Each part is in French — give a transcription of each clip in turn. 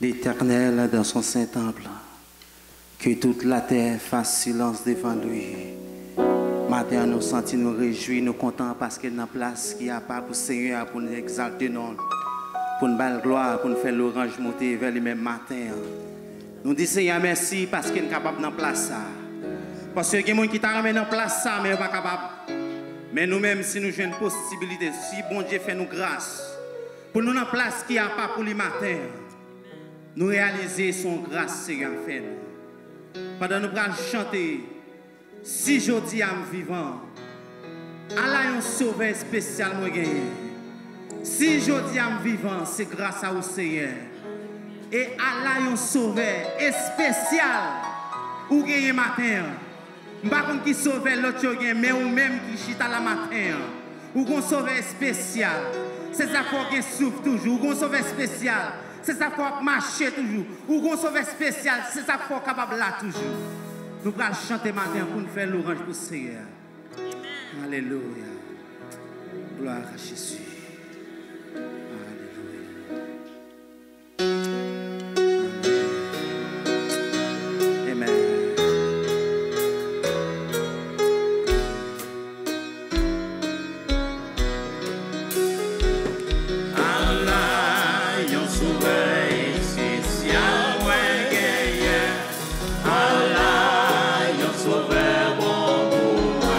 L'Éternel dans son saint temple, que toute la terre fasse silence devant lui. Matin, nous sentons nous réjouir, nous contents parce qu'il y a une place qui a pas pour Seigneur, pour nous exalter, non, pour nous belle gloire, pour nous faire l'orange monter vers le même matin. Nous disons Seigneur merci parce qu'il est capable de place ça. Parce qu'il y a des gens qui t'a ramené dans place ça, mais pas capable. Mais nous-mêmes, si nous avons une possibilité, si bon Dieu fait nous grâce, pour nous dans place qui a pas pour le matin, nous réaliser son grâce Seigneur fait. Pendant nous allons chanter, si je dis à me vivant, Allah un sauveur spécial moi gagné. Si je dis à me vivant, c'est grâce à vous Seigneur. Et Allah un sauveur spécial ou gagné matin. Pas comme qui sauve l'autre mais ou même qui chita la matin. Ou qu'on sauve spécial. C'est ça qu'on souffle toujours. Ou qu'on sauve spécial. C'est ça qu'on marcher toujours. Ou qu'on sauve spécial. C'est ça qu'on capable là toujours. Nous allons chanter matin pour nous faire l'orange pour le Seigneur. Alléluia. Gloire à Jésus. Sauveur bon pour moi,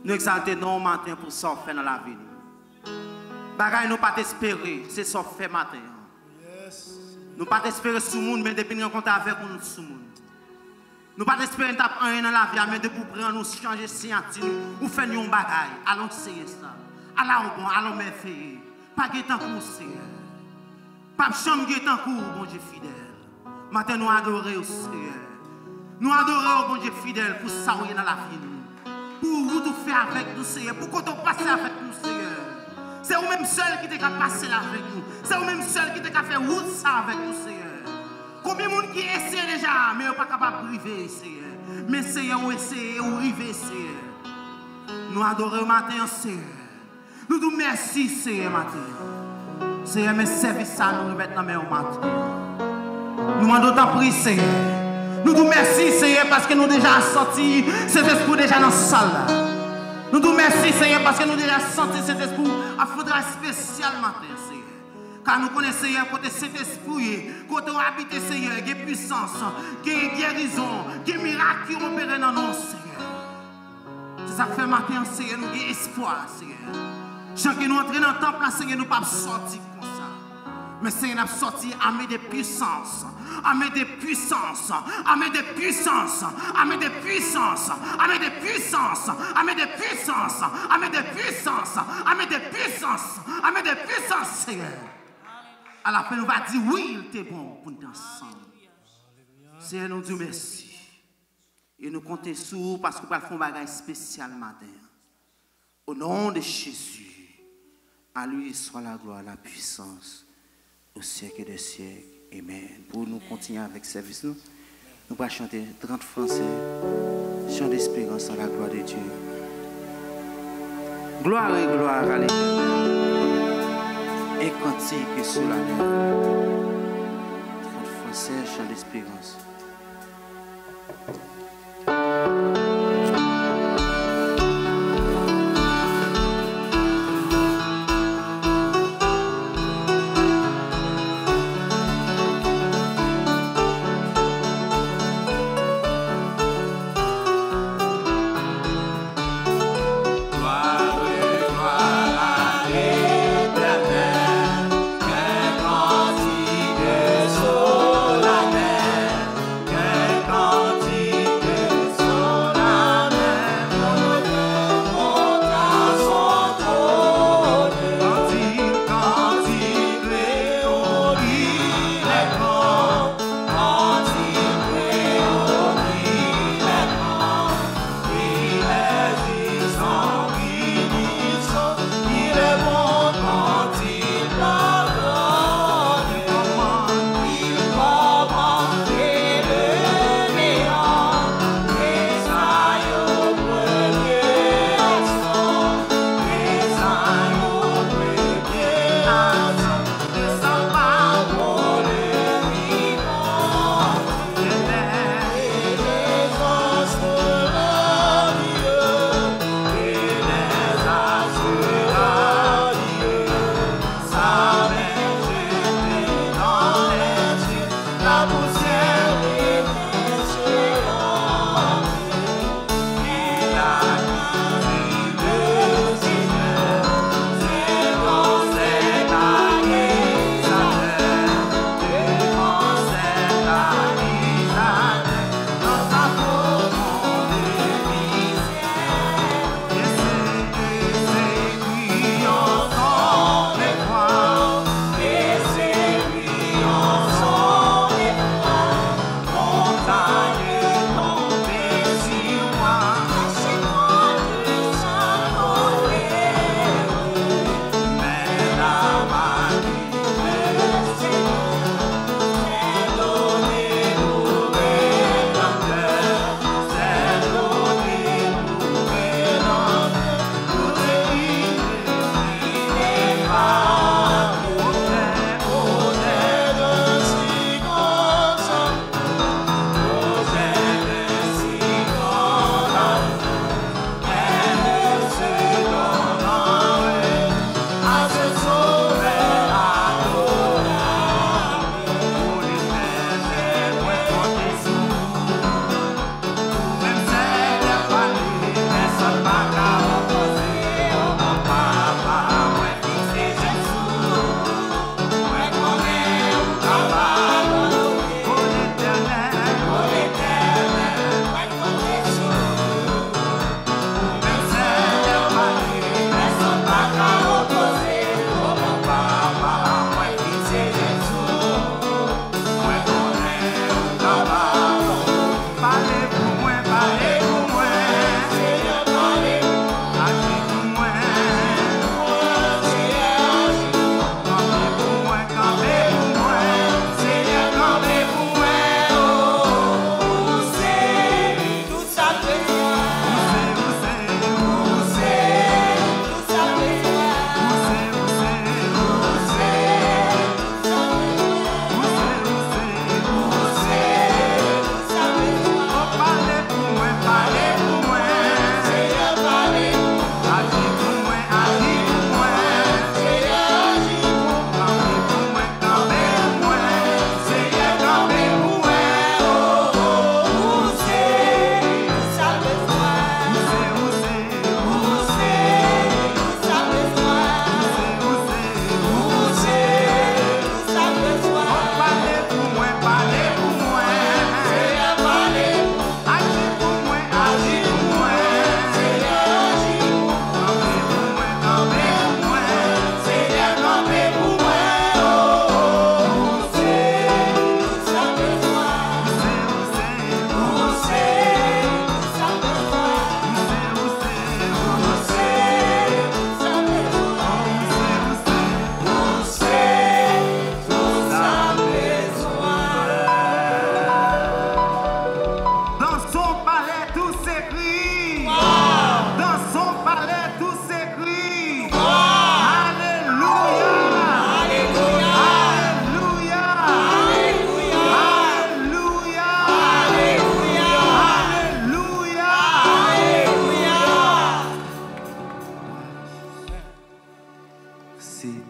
Nous exaltons nos matin pour ça fait dans la vie. Bagay nous pas espérer, c'est ça fait matin. Nous pas espérer sous le monde, mais depuis nous rencontrons avec nous sous le monde. Nous pas espérer taper rien dans la vie, mais depuis prendre nous changer scientifique ou faire un bagay. Allons essayer ça. Allons bon, allons merveilleux. Pas guetant pour Seigneur. Pas chambre guetant pour bon Dieu fidèle. Matin nous adorer au Seigneur. Nous adorer au bon Dieu fidèle pour ça dans la vie. Pour vous tout faire avec nous, Seigneur. Pour qu'on passe avec nous, Seigneur. C'est vous-même seul qui t'a passé là avec nous. C'est vous-même seul qui t'a fait route ça avec nous, Seigneur. Combien de monde qui essaie déjà, mais pas capable de arriver, Seigneur. Mais Seigneur, vous essayez, vous arrivez, Seigneur. Nous adorons matin, Seigneur. Nous nous merci, Seigneur, matin. Seigneur, mes services, ça nous remettre dans mes matin. Nous demandons ta prière, Seigneur. Nous nous merci, Seigneur, parce que nous déjà sortis cet esprit déjà dans la salle. Nous nous merci, Seigneur, parce que nous déjà sortis cet esprit à faudra spécial matin, Seigneur. Car nous connaissons, Seigneur, côté cet esprit, côté où habite, Seigneur, il y a puissance, il y a guérison, il y a miracle qui opère dans nous, Seigneur. C'est ça que fait matin, Seigneur, nous avons espoir, Seigneur. Chaque fois que nous entrons dans le temple, Seigneur, nous ne pouvons pas sortir comme ça. Mais Seigneur, nous avons sorti armé de puissance. Armée de puissance, armée de puissance, armée de puissance, armée de puissance, armée de puissance, armée de puissance, armée de puissance, armée de puissance, Seigneur. À la fin, nous va dire oui, il était bon pour nous ensemble. Seigneur, nous disons merci. Et nous comptons sur vous parce que nous allons faire un bagage spécial matin. Au nom de Jésus, à lui soit la gloire, la puissance, au siècle des siècles. Amen. Pour nous continuer avec ce service, nous allons chanter 30 français, chant d'espérance à la gloire de Dieu. Gloire et gloire à l'Éternel, et cantique sous la mer. 30 français, chant d'espérance. Cantique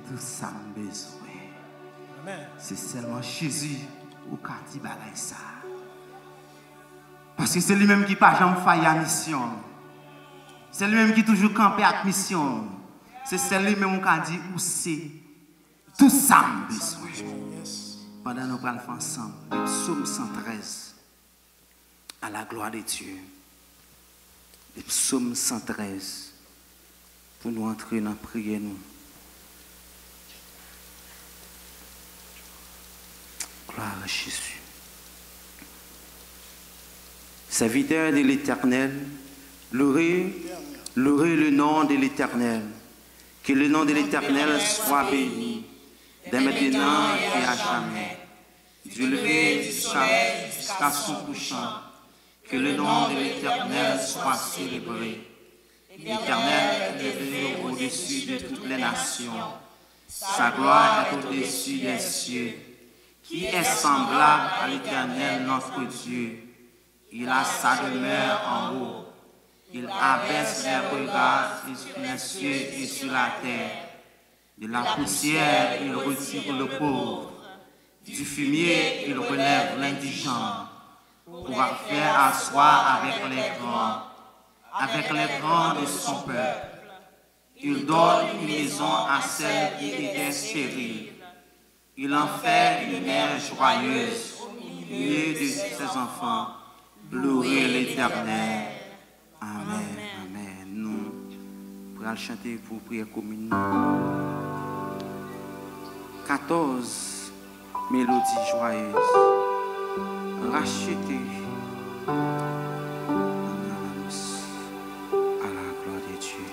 tout ça besoin. C'est seulement Jésus ou qui bagaille ça. Parce que c'est lui-même qui pas jamais failli à mission. C'est lui-même qui toujours campé à mission. C'est lui-même qui dit où c'est tout ça besoin. Pendant nous allons faire ensemble le psaume 113 à la gloire de Dieu. Le psaume 113 pour nous entrer dans la prière. Gloire à Jésus. Serviteur de l'Éternel, louez le nom de l'Éternel. Que le nom de l'Éternel soit béni, dès maintenant et à jamais. Du lever du soleil jusqu'à son couchant. Que le nom de l'Éternel soit célébré. L'Éternel est élevé au-dessus de toutes les nations. Sa gloire est au-dessus des cieux. Qui est semblable à l'Éternel notre Dieu? Il a sa demeure en haut. Il abaisse les regards sur les cieux et sur la terre. De la poussière, il retire le pauvre. Du fumier, il relève l'indigent. Pour faire asseoir avec les grands de son peuple. Il donne une maison à celle qui était stérile. Il en fait une mère joyeuse au milieu de ses enfants. Louez l'Éternel. Amen. Amen. Nous pourrons chanter pour prier commune. 14 mélodies joyeuses. Rachetées. À la gloire de Dieu.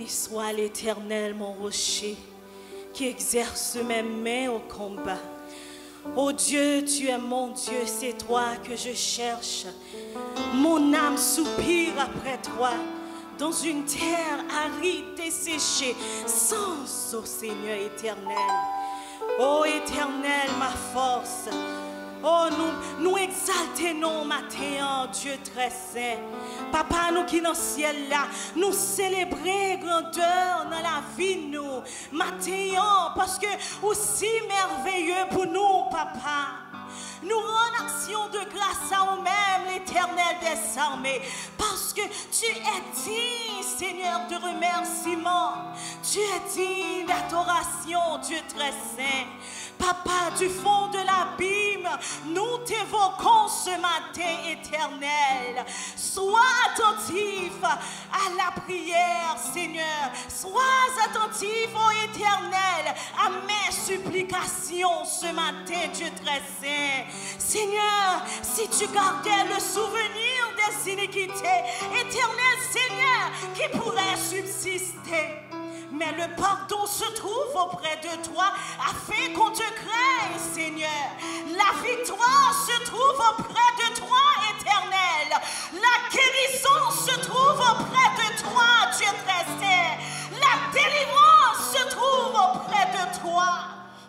Sois l'Éternel, mon rocher, qui exerce mes mains au combat. Oh Dieu, tu es mon Dieu, c'est toi que je cherche. Mon âme soupire après toi, dans une terre aride et séchée, sans eau, Seigneur éternel. Oh éternel, ma force. Oh, nous exaltons matin, Dieu très saint. Papa, nous qui dans le ciel là, nous célébrer grandeur dans la vie nous. Matin, parce que aussi merveilleux pour nous, papa. Nous rendons action de grâce à nous-mêmes, l'Éternel des armées, parce que tu es digne, Seigneur, de remerciement. Tu es digne d'adoration, Dieu très saint. Papa, du fond de l'abîme, nous t'évoquons ce matin, Éternel. Sois attentif à la prière, Seigneur. Sois attentif, ô Éternel, à mes supplications ce matin, Dieu très saint. Seigneur, si tu gardais le souvenir des iniquités, Éternel Seigneur, qui pourrait subsister? Mais le pardon se trouve auprès de toi afin qu'on te craigne, Seigneur. La victoire se trouve auprès de toi, Éternel. La guérison se trouve auprès de toi, Dieu très saint. La délivrance se trouve auprès de toi.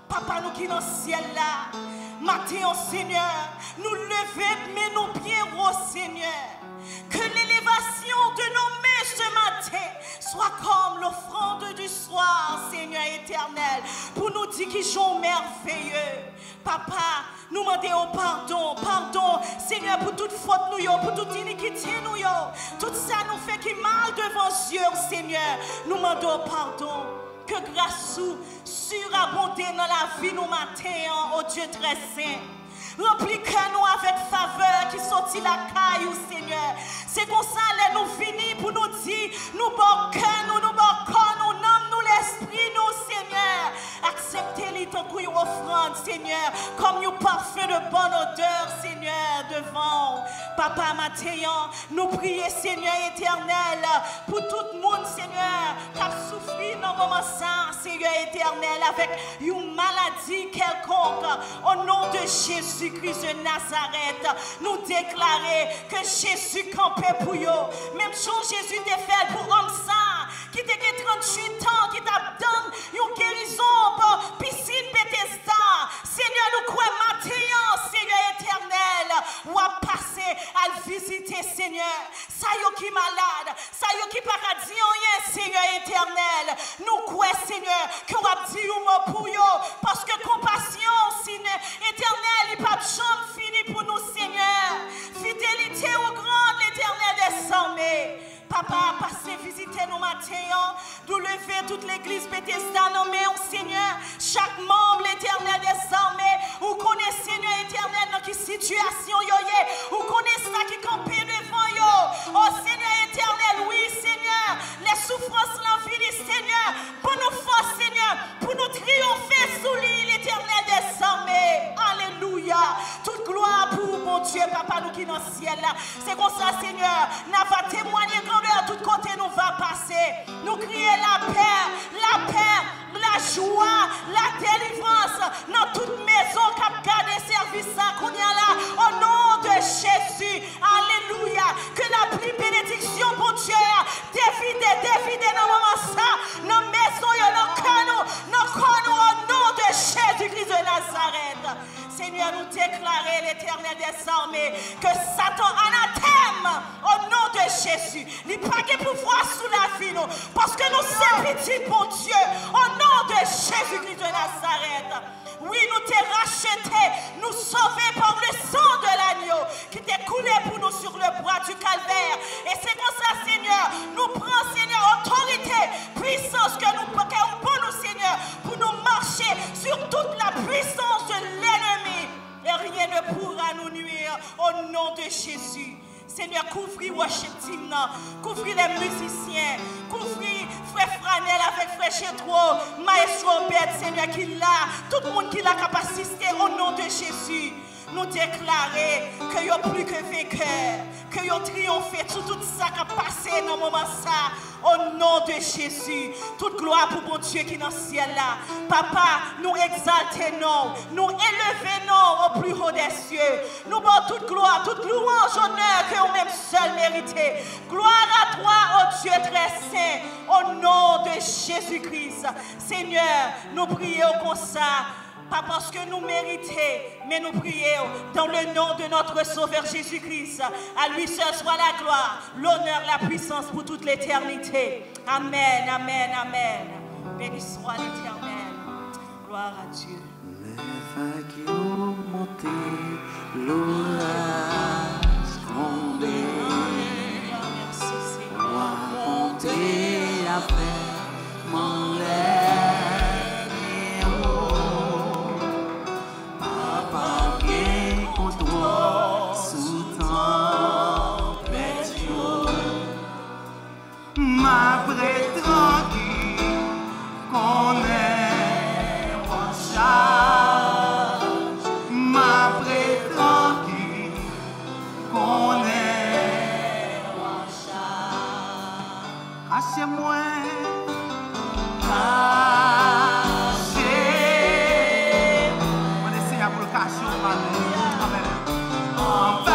Papa, nous qui dans le ciel là, matin, Seigneur, nous lever mais nos pieds au Seigneur. Que l'élévation de nos mains ce matin soit comme l'offrande du soir, Seigneur éternel, pour nous dire qu'ils sont merveilleux. Papa, nous demandons pardon, pardon, Seigneur, pour toute faute nous, pour toute iniquité nous, tout ça nous fait qui mal devant Dieu, Seigneur. Nous demandons pardon. Que grâce surabonder dans la vie nous matin, oh Dieu très saint. Remplis-nous avec faveur qui sortit la caille, Seigneur. C'est comme ça que nous finissons pour nous dire, nous nous nommons l'esprit, nous, Seigneur. Acceptez-les tant qu'on offrande, Seigneur, comme nous parfait de bonne odeur, Seigneur, devant. Papa Mathéan, nous prions, Seigneur éternel, pour tout le monde, Seigneur, qui a souffert dans le moment ça, Seigneur éternel, avec une maladie quelconque, au nom de Jésus-Christ de Nazareth, nous déclarer que Jésus campait pour eux. Même chose Jésus t'a fait pour homme ça, qui t'a 38 ans, qui t'a donné une guérison pour piscine Bethesda. Seigneur, nous croyons maintenant, Seigneur éternel, ou à passer à le visiter, Seigneur. Ça y qui malade, ça y qui pas qu'à dire rien, Seigneur éternel. Nous croyons, Seigneur, qu'on va dire un mot pour eux, parce que compassion, Seigneur éternel, il pas de chambre fini pour nous, Seigneur. Fidélité au grand, l'Éternel des armées. Papa, passez visiter nos matins, nous lever toute l'église Bethesda, nommée au Seigneur, chaque membre, l'Éternel des armées, vous connaissez, Seigneur éternel, dans quelle situation yo est, vous connaissez ça qui campait devant yo. Oh Seigneur éternel, oui Seigneur, les souffrances l'infini, Seigneur, pour nous force, Seigneur, pour nous triompher sous l'île, l'Éternel des armées. Alléluia. Toute gloire pour mon Dieu, Papa, nous qui dans le ciel là. C'est comme ça, Seigneur, n'a pas témoigné grandeur, tout côté nous va passer. Nous crier la paix, la joie, la délivrance dans toute maison qui a gardé service qu'on y a là, au nom de Jésus. Alléluia. Que la pluie bénédiction pour Dieu dévide dans le moment ça, dans la maison, dans le au nom de Jésus-Christ de Nazareth. Seigneur, nous déclarer l'Éternel des armées que Satan anathème au nom de Jésus. Il n'y a pas de pouvoir sous la vie, nous, parce que nous sommes petits pour Dieu au nom de Jésus-Christ de Nazareth. Oui, nous t'es racheté, nous sauvés par le sang de l'agneau qui t'est coulé pour nous sur le bois du calvaire. Et c'est comme ça, Seigneur, nous prenons, Seigneur, autorité, puissance que nous pour nous, Seigneur, pour nous marcher sur toute la puissance de l'ennemi. Et rien ne pourra nous nuire au nom de Jésus. Seigneur, couvris worship team, couvris les musiciens, couvris frère Franel avec frère Chétro, maestro Bête, Seigneur, qui l'a, tout le monde qui l'a capacité au nom de Jésus. Nous déclarer que vous plus que vainqueur, que vous triomphé sur tout ça qui a passé dans le moment ça. Au nom de Jésus, toute gloire pour mon Dieu qui est dans le ciel là. Papa, nous exaltons, nous élevons au plus haut des cieux. Nous donnons toute gloire, toute louange, honneur que vous-même seul méritez. Gloire à toi, oh Dieu très saint, au nom de Jésus-Christ. Seigneur, nous prions comme ça. Pas parce que nous méritons, mais nous prions dans le nom de notre Sauveur Jésus-Christ. À lui seul soit la gloire, l'honneur, la puissance pour toute l'éternité. Amen, amen, amen. Béni soit l'Éternel. Gloire à Dieu. Les vagues ont monté, l'orage grondé. Merci Seigneur. Roi monté avec mon lait. Ma vraie tranquille, qu'on est en charge. Ma vraie tranquille, qu'on est en charge. Cachez-moi, cachez. On va essayer pour le cacher au Amen. En bas.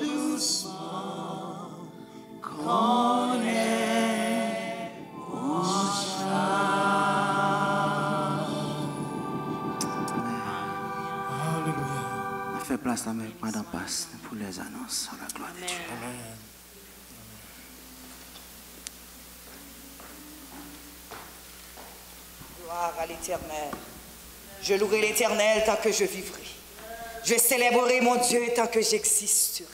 Doucement, qu'on est place avec Madame Passe pour les annonces. À la gloire de Dieu. Amen. Gloire à l'Éternel. Je louerai l'Éternel tant que je vivrai. Je célébrerai mon Dieu tant que j'existerai.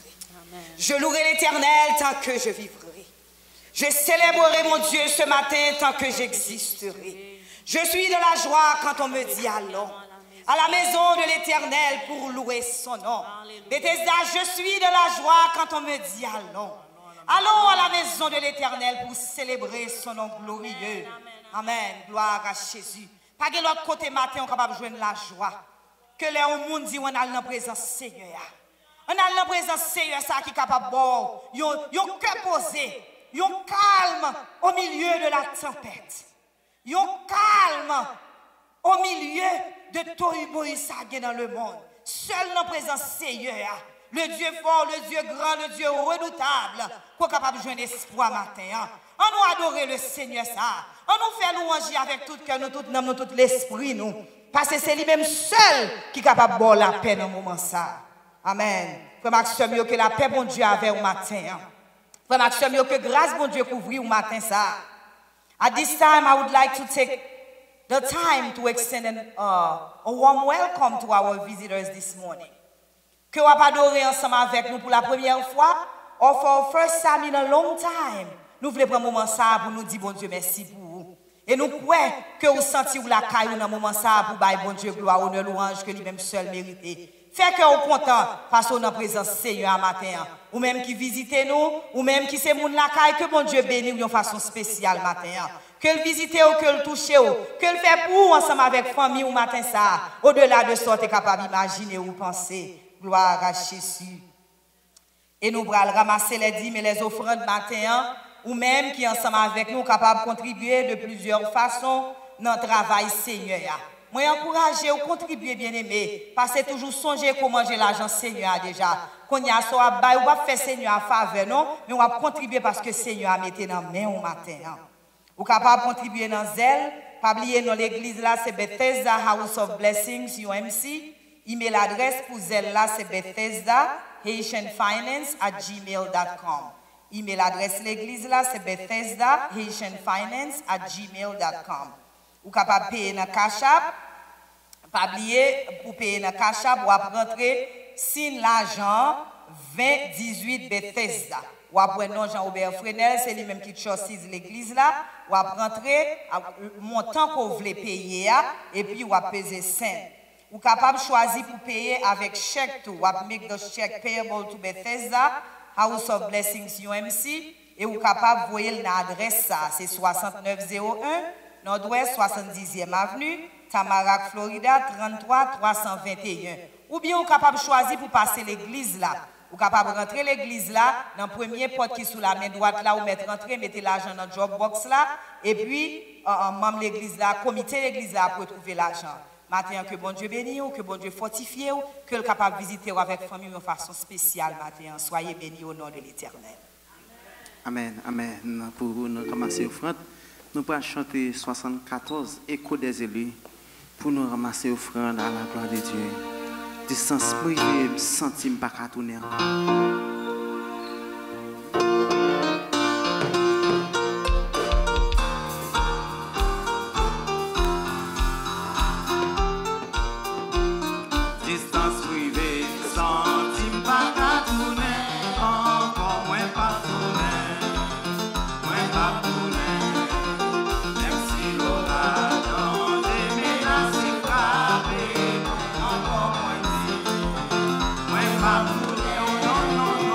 Je louerai l'Éternel tant que je vivrai. Je célébrerai mon Dieu ce matin tant que j'existerai. Je suis de la joie quand on me dit allons à la maison de l'Éternel pour louer son nom. Bethesda, je suis de la joie quand on me dit allons. Allons à la maison de l'Éternel pour célébrer son nom glorieux. Amen. Gloire à Jésus. Pas de l'autre côté matin, on est capable de joindre la joie. Que les gens disent on a la présence Seigneur. On a la présence Seigneur ça qui est capable de yon cœur posé, yon calme au milieu de la tempête. Yon calme au milieu de tohu-bohu ça dans le monde. Seul la présence Seigneur, le Dieu fort, le Dieu grand, le Dieu redoutable, qu'on est capable de joindre espoir matin. On nous adorer le Seigneur ça. On nous fait louanger avec tout cœur, nous tout âme, nous tout l'esprit nous. Parce que c'est lui-même seul qui est capable de boire la paix dans le moment ça. Amen. Frère Maxime, que la paix bon Dieu avait au matin. Frère Maxime, que grâce bon Dieu couvrit au matin ça. At this time, I would like to take the time to extend a warm welcome to our visitors this morning. Que vous avez adoré ensemble avec nous pour la première fois, or for the first time in a long time. Nous voulons prendre un moment ça pour nous dire bon Dieu merci pour vous. Et nous croyons que vous sentez la caille dans un moment ça pour bailler bon Dieu gloire, honneur, louange que lui-même seul mérité. Fait que vous content parce qu'on a présence Seigneur à matin. Ou même qui visitez nous, ou même qui c'est moun la caille, que bon Dieu bénisse de façon spéciale matin. Que le visitez ou que le touchez ou, que le fait pour vous ensemble avec famille ou matin ça. Au-delà de ça, tu es capable d'imaginer ou penser. Gloire à Jésus. Et nous allons ramasser les dîmes et les offrandes matin. Ou même qui ensemble avec nous capable de contribuer de plusieurs façons dans le travail Seigneur. Moi encourager ou contribuer bien aimé parce que toujours songer comment manger l'argent Seigneur déjà. Qu'on y a ça bail ou pas faire Seigneur à faveur non, mais on va contribuer parce que Seigneur a mis dans main au matin. Ou capable de contribuer dans zèle, pas oublier dans l'église là c'est Bethesda House of Blessings UMC. Email adresse pour zèle là c'est Bethesda haitianfinance@gmail.com. Email adresse l'église là c'est Bethesda haitianfinance@gmail.com. Ou capable payer dans Cash App. Pas oublier pour payer dans Cash App ou rentrer signe l'argent 2018 Bethesda. Ou après non Jean-Aubert Fresnel, c'est lui même qui choisit l'église là, ou rentrer montant qu'on voulait payer et puis ou peser 5. Ou capable choisir pour payer avec chèque tout, ou make the check payable to Bethesda House of Blessings UMC et ou capable voyer l'adresse ça, c'est 6901 Nord-Ouest 70e avenue, Tamarack, Florida 33321. Ou bien ou capable choisir pour passer l'église là. Ou capable rentrer l'église là, dans le premier porte qui sous la main droite là, ou mettre rentrer, mettez l'argent dans le Dropbox là, et puis membre l'église là, comité l'église là pour trouver l'argent. Matin que bon Dieu bénisse, que bon Dieu fortifie, que le capable visiter avec famille de façon spéciale matin. Soyez bénis au nom de l'Éternel. Amen, amen. Pour nous ramasser offrande, nous pourrons chanter 74 Écho des élus pour nous ramasser offrande à la gloire de Dieu. Distance privée, centime pas qu'à tourner encore. No, no, no.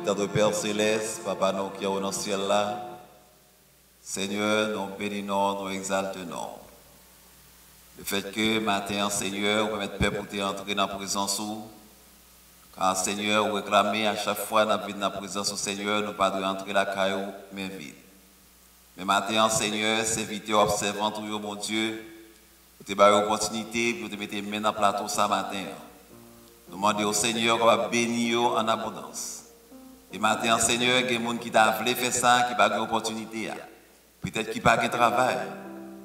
notre Père Céleste, Papa nous qui est dans le ciel là, Seigneur, nous bénissons, nous exaltons. Le fait que matin, Seigneur, vous mettre peur pour entrer dans la présence, car Seigneur, vous réclamez à chaque fois dans la présence du Seigneur, nous ne pas entrer la caillou, mais vide. Mais matin, Seigneur, c'est vite observant tout, mon Dieu, pour te donner l'opportunité, pour te mettre les mains dans le plateau ce matin. Nous demandons au Seigneur qu'on va bénir en abondance. Et matin, Seigneur, il y a des gens qui t'a voulu faire ça, qui n'ont pas d'opportunité. Peut-être qui n'ont pas de travail.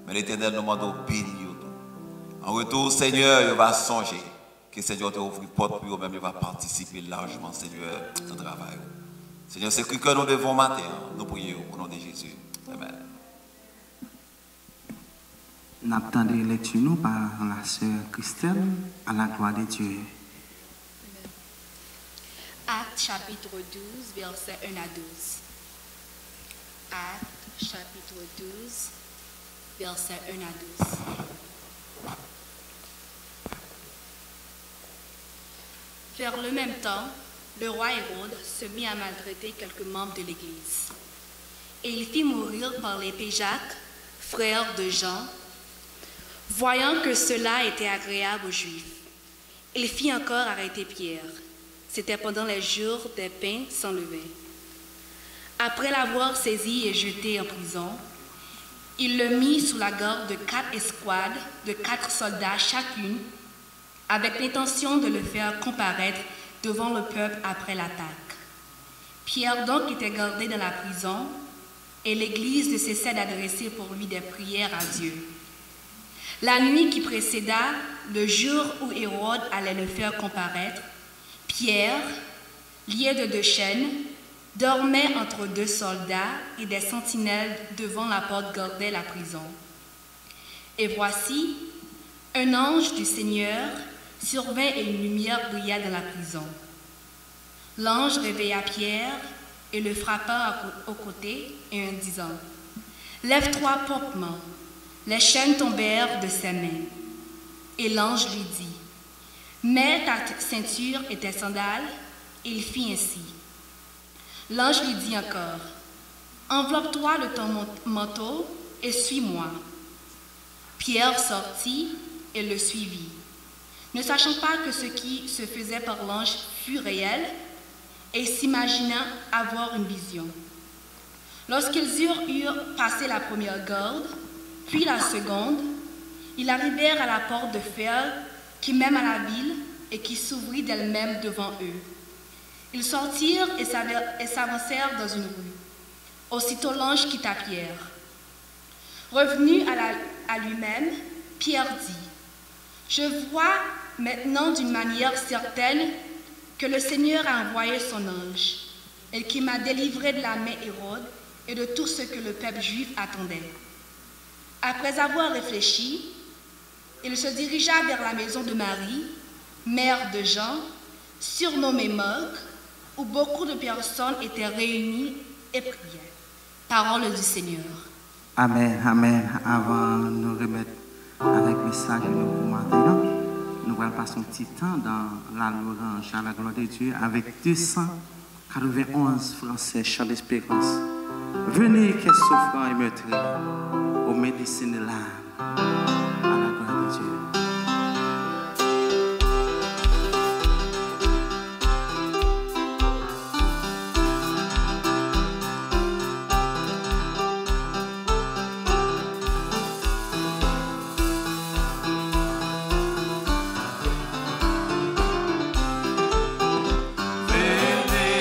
Mais l'Éternel nous demande de bénir. En retour, Seigneur, il va songer que Seigneur te ouvre une porte pour eux-mêmes, il va participer largement, Seigneur, dans le travail. Seigneur, c'est ce que nous devons matin. Nous prions au nom de Jésus. Amen. Nous attendons les lectures par la sœur Christelle, à la gloire de Dieu. Actes chapitre 12, versets 1 à 12. Actes chapitre 12, versets 1 à 12. Vers le même temps, le roi Hérode se mit à maltraiter quelques membres de l'Église. Et il fit mourir par l'épée Jacques, frère de Jean. Voyant que cela était agréable aux Juifs, il fit encore arrêter Pierre. C'était pendant les jours des pains sans levain. Après l'avoir saisi et jeté en prison, il le mit sous la garde de 4 escouades de 4 soldats chacune, avec l'intention de le faire comparaître devant le peuple après l'attaque. Pierre donc était gardé dans la prison, et l'Église ne cessait d'adresser pour lui des prières à Dieu. La nuit qui précéda, le jour où Hérode allait le faire comparaître, Pierre, lié de 2 chaînes, dormait entre 2 soldats et des sentinelles devant la porte gardaient la prison. Et voici, un ange du Seigneur survint et une lumière brilla dans la prison. L'ange réveilla Pierre et le frappa au côté et en disant « Lève-toi promptement ». Les chaînes tombèrent de ses mains. Et l'ange lui dit « Mets ta ceinture et tes sandales ». Et il fit ainsi. L'ange lui dit encore « Enveloppe-toi de ton manteau et suis-moi ». Pierre sortit et le suivit, ne sachant pas que ce qui se faisait par l'ange fut réel et s'imaginant avoir une vision. Lorsqu'ils eurent passé la première garde, puis la seconde, ils arrivèrent à la porte de fer qui mène à la ville et qui s'ouvrit d'elle-même devant eux. Ils sortirent et s'avancèrent dans une rue. Aussitôt l'ange quitta Pierre. Revenu à lui-même, Pierre dit « Je vois maintenant d'une manière certaine que le Seigneur a envoyé son ange et qui m'a délivré de la main Hérode et de tout ce que le peuple juif attendait. » Après avoir réfléchi, il se dirigea vers la maison de Marie, mère de Jean, surnommée Marc, où beaucoup de personnes étaient réunies et priaient. Parole du Seigneur. Amen, amen. Avant de nous remettre avec le message de nous pour maintenant, nous allons passer un petit temps dans la louange à la gloire de Dieu avec 291 Français, chant d'espérance. Venez, qu'est souffrant et meurtri, aux médecines de l'âme, à la gloire de Dieu. Venez,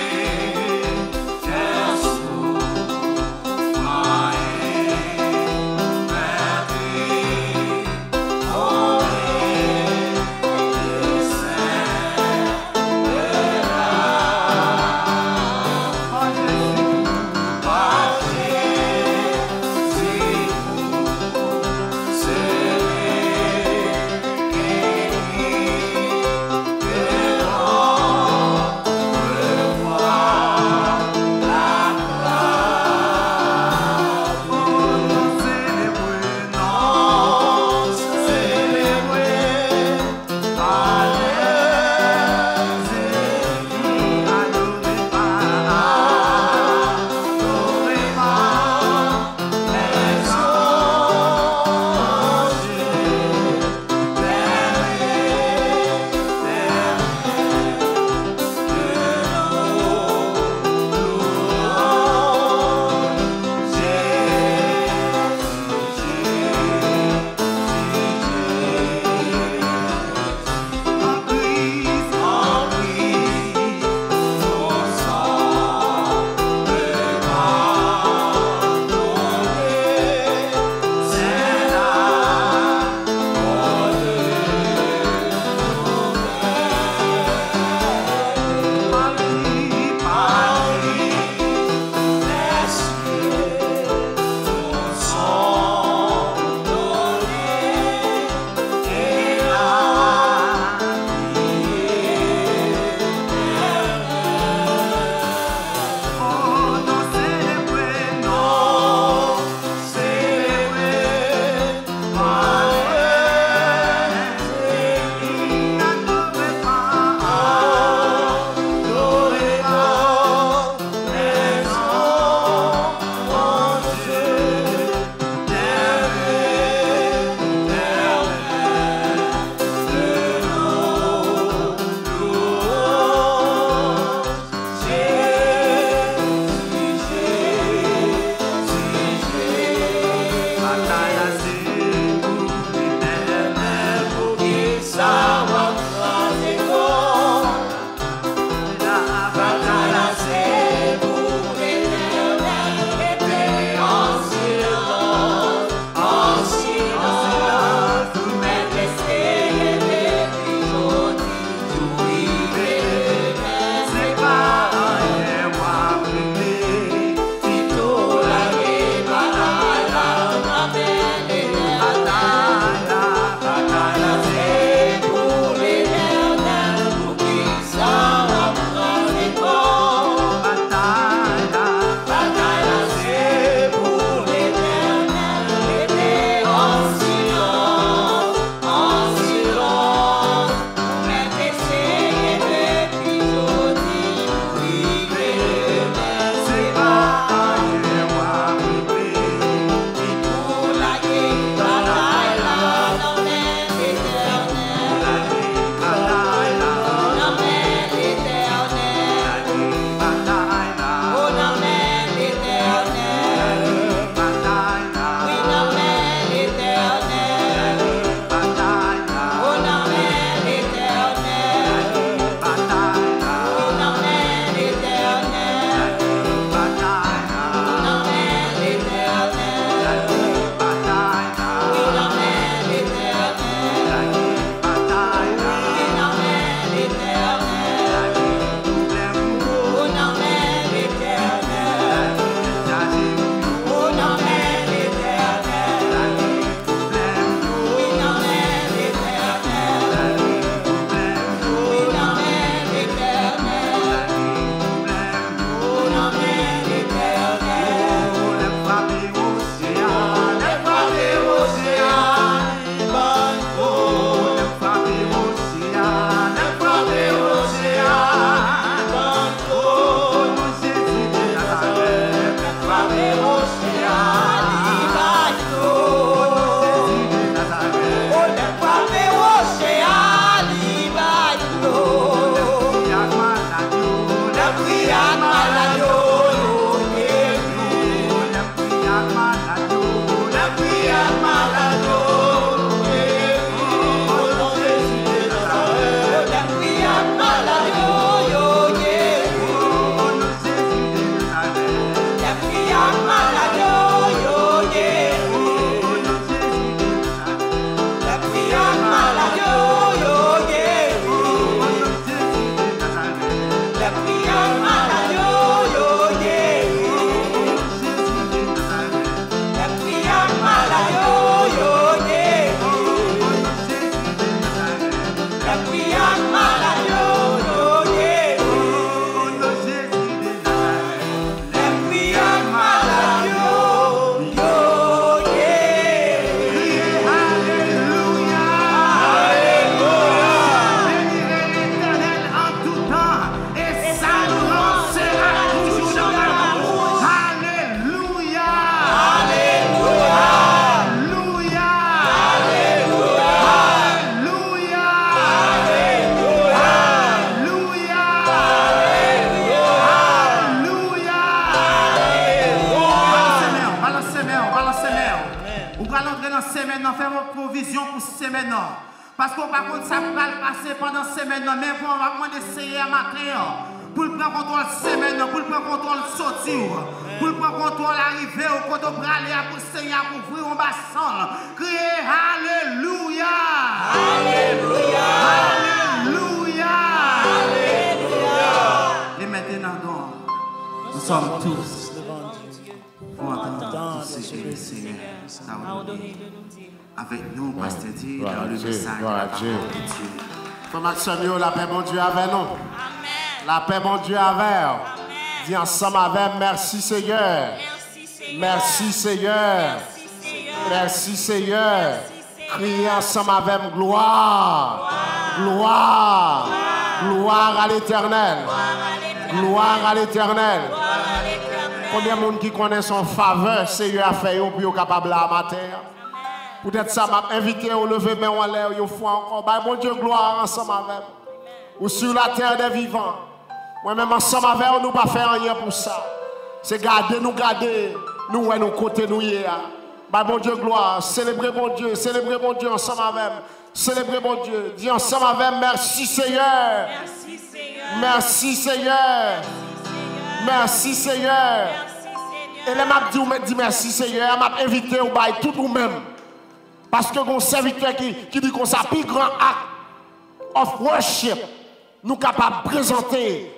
Parce qu'on va contre ça va passer pendant semaine, mais on va demander Seigneur matin pour prendre contrôle semaine, pour prendre contrôle sortir, pour prendre contrôle arriver au côté pour aller pour Seigneur pour ouvrir un bassin. Criez Alléluia! Alléluia! Alléluia! Alléluia! Et maintenant donc, nous sommes tous pour entendre ce que le Seigneur a ordonné. Avec nous, Pasteur dit, dans le message de la parole de Dieu. Frère Maxime, la paix, mon Dieu, avec nous. La paix, mon Dieu, avec. Dis ensemble avec, merci Seigneur. Merci Seigneur. Merci Seigneur. Criez ensemble avec gloire. Gloire. Gloire à l'Éternel. Gloire à l'Éternel. Combien de monde qui connaît son faveur, Seigneur a fait pour capable à matin. Peut-être ça m'a invité au lever main en l'air, une fois encore. Bah, mon Dieu, gloire ensemble avec. Ou sur la terre des vivants. Moi-même ensemble avec nous, pas faire rien pour ça. C'est garder, nous, ouais, nous côté nous hier. Bah, mon Dieu, gloire. Célébrer mon Dieu ensemble avec. Célébrer mon Dieu. Dis ensemble avec, merci Seigneur. Merci Seigneur. Merci Seigneur. Merci Seigneur. Et là, m'a dit merci Seigneur. M'a invité au bail tout nous-mêmes. Parce que mon serviteur qui dit qu'on s'appelle plus grand acte of worship, nous capables de présenter,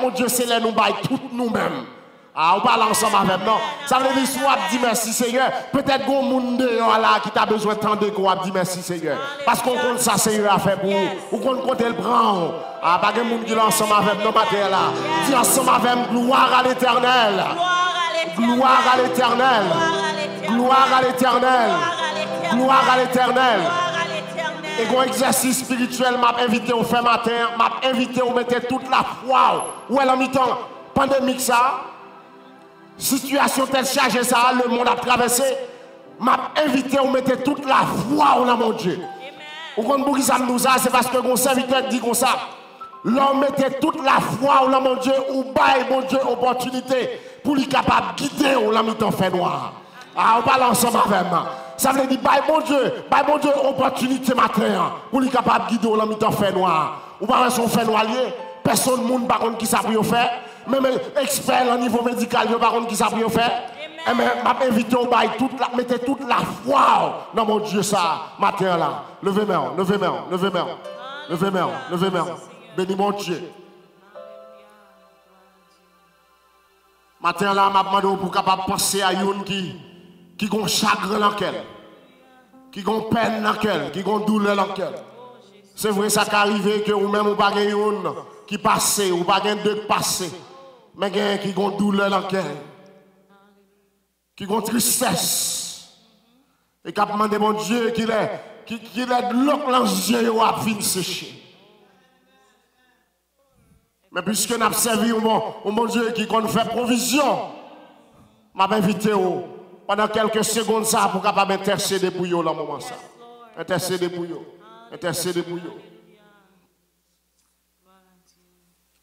mon Dieu, c'est là nous bail tout nous-mêmes. Ah, on parle ensemble avec nous. Ça veut dire soit dit merci Seigneur. Peut-être qu'on monde là qui t'a besoin d'entendre qu'on a dit merci Seigneur. Parce qu'on compte ça Seigneur a fait pour vous. Ou qu'on compte le prend. Ah, pas de monde qui est ensemble avec nous matin là. Dis ensemble avec gloire à l'Éternel. Gloire à l'Éternel. Gloire à l'Éternel. Gloire à l'Éternel. Et qu'on exercice spirituel m'a invité au fait matin, m'a invité au mettre toute la foi. Où elle a mis temps pandémique ça. Situation telle chargée ça, le monde a traversé. M'a invité au mettre toute la foi dans mon Dieu. Ou qu'on bouge ça nous ça, c'est parce que mon serviteur dit comme ça. L'homme mettait toute la foi dans mon Dieu, ou bail mon Dieu opportunité pour lui capable de guider au la mi-temps fait noir. Ah, on parle ensemble avec moi. Ça veut dire, bye mon Dieu, opportunité matin, pour lui capable de guider au mi-temps fait noir. Ou pas son fait noir lié, personne ne par contre qui sait pour faire. Même expert au niveau médical, par contre qui sait pour faire. Et m'a invité au bail, mettez toute la foi dans mon Dieu ça, matin là. Levez-moi, levez-moi, levez-moi, levez-moi, levez-moi. Bénis mon Dieu. Matin là, m'a demandé pour capable penser à une qui ont chagrin dans quel, qui ont peine dans quel, qui ont douleur dans quel. C'est vrai ça qui arrive que ou même ou pas une qui passe ou pas deux passés, mais qui ont douleur dans quel, qui ont tristesse et qui a demandé mon Dieu qu'il est de l'eau dans les yeux à venir sécher. Mais puisque nous avons servi mon Dieu qui compte faire provision, m'a invité pendant quelques secondes ça pour capable intercéder pour vous dans le moment ça. Intercéder pour vous. Intercéder pour vous.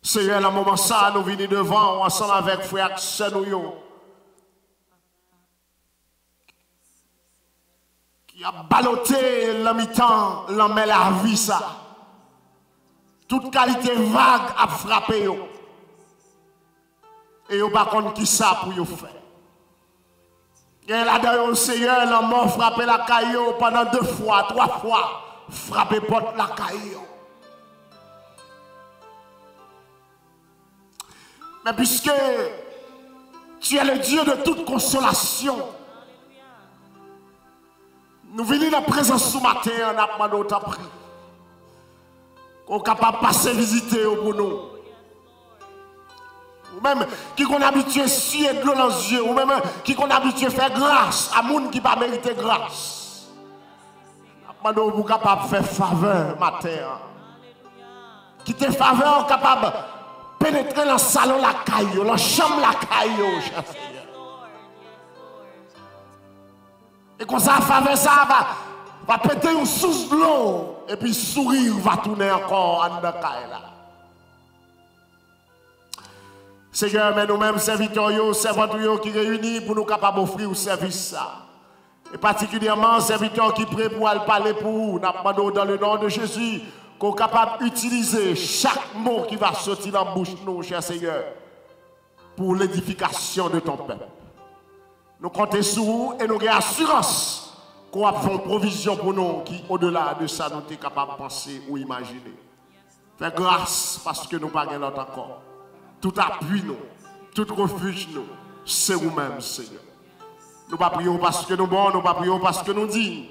Seigneur, dans le moment ça, nous venons devant ensemble avec frère Senoyo qui a ballotté le mi-temps, l'emmène la vie ça. Toute qualité vague a frappé yo. Et yo par contre qui ça pour yo faire. Et là-dedans, Seigneur, la mort frappé la caillou pendant 2 fois, 3 fois. Frappé porte la caillou. Mais puisque tu es le Dieu de toute consolation, nous venons dans la présence ce matin, on a demandé autant pris. Qu'on est capable de passer visiter pour nous. Ou même qui qu'on habitué à suer de l'eau dans les yeux. Ou même qui qu'on habitué à faire grâce à monde qui ne pas mériter grâce. Nous sommes capables de faire faveur matin. Qui te faveur capable de pénétrer dans le salon la caillou, dans la chambre la caillou, cher Seigneur. Et comme ça, faveur ça va péter une source de l'eau. Et puis sourire va tourner encore en dedans là. Seigneur, mais nous-mêmes serviteurs, servantes qui réunis pour nous capables d'offrir au service ça. Et particulièrement, serviteurs qui prient pour aller parler pour vous, nous dans le nom de Jésus, qu'on est capable d'utiliser chaque mot qui va sortir dans la bouche de nous, cher Seigneur, pour l'édification de ton peuple. Nous comptons sur vous et nous avons assurance qu'on va faire une provision pour nous qui, au-delà de ça, nous sommes capables de penser ou imaginer. Fais grâce parce que nous n'avons pas l'autre encore. Tout appui nous, tout refuge nous, c'est vous-même, Seigneur. Nous ne prions pas parce que nous bons, nous ne prions pas parce que nous disons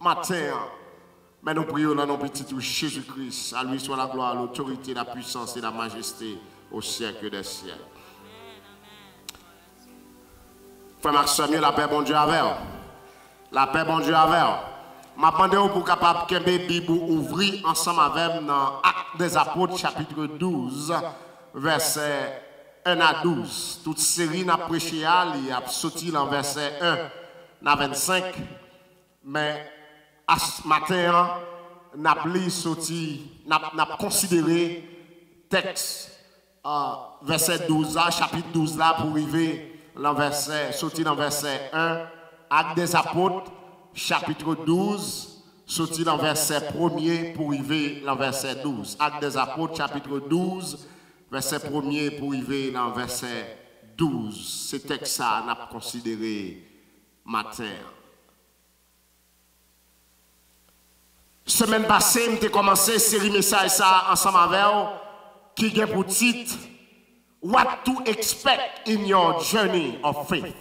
matin, mais nous prions dans nos petits Jésus-Christ. À lui soit la gloire, l'autorité, la puissance et la majesté au siècle des siècles. Frère Maxime, la paix, bon Dieu, avec vous. La paix, bon Dieu, avec vous. Je demande pour capable que la Bible ouvrir ensemble avec nous dans Actes des Apôtres, chapitre 12, verset 1 à 12. Toute série n'a prêché il a sorti dans verset 1 à 25. Mais ce matin, n'a considéré texte verset 12 chapitre 12 là pour arriver dans verset sorti dans verset 1. Actes des Apôtres, chapitre 12, sorti dans verset 1er pour arriver dans verset 12. Actes des Apôtres, chapitre 12, verset 1er pour arriver dans verset 12. Ce texte-là, on a considéré matin. Semaine passée, j'ai commencé une série message ça ensemble avec vous, qui a pour titre What to expect in your journey of faith.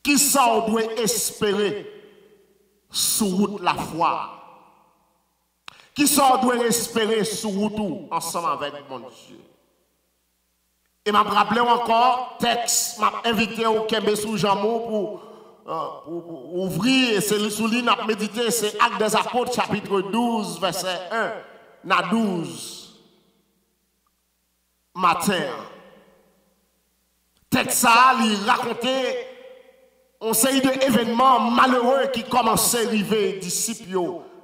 Qui ça on doit espérer sur route la foi? Qui ça on doit espérer sur route ensemble avec mon Dieu? Et m'a rappelé encore texte, m'a invité au Kembe sous Jamou pour ouvrir et c'est sous lui n'a médité, c'est Actes des Apôtres chapitre 12 verset 1 à 12 matin. Texte ça il racontait on série d'événements malheureux qui commençaient à arriver disciples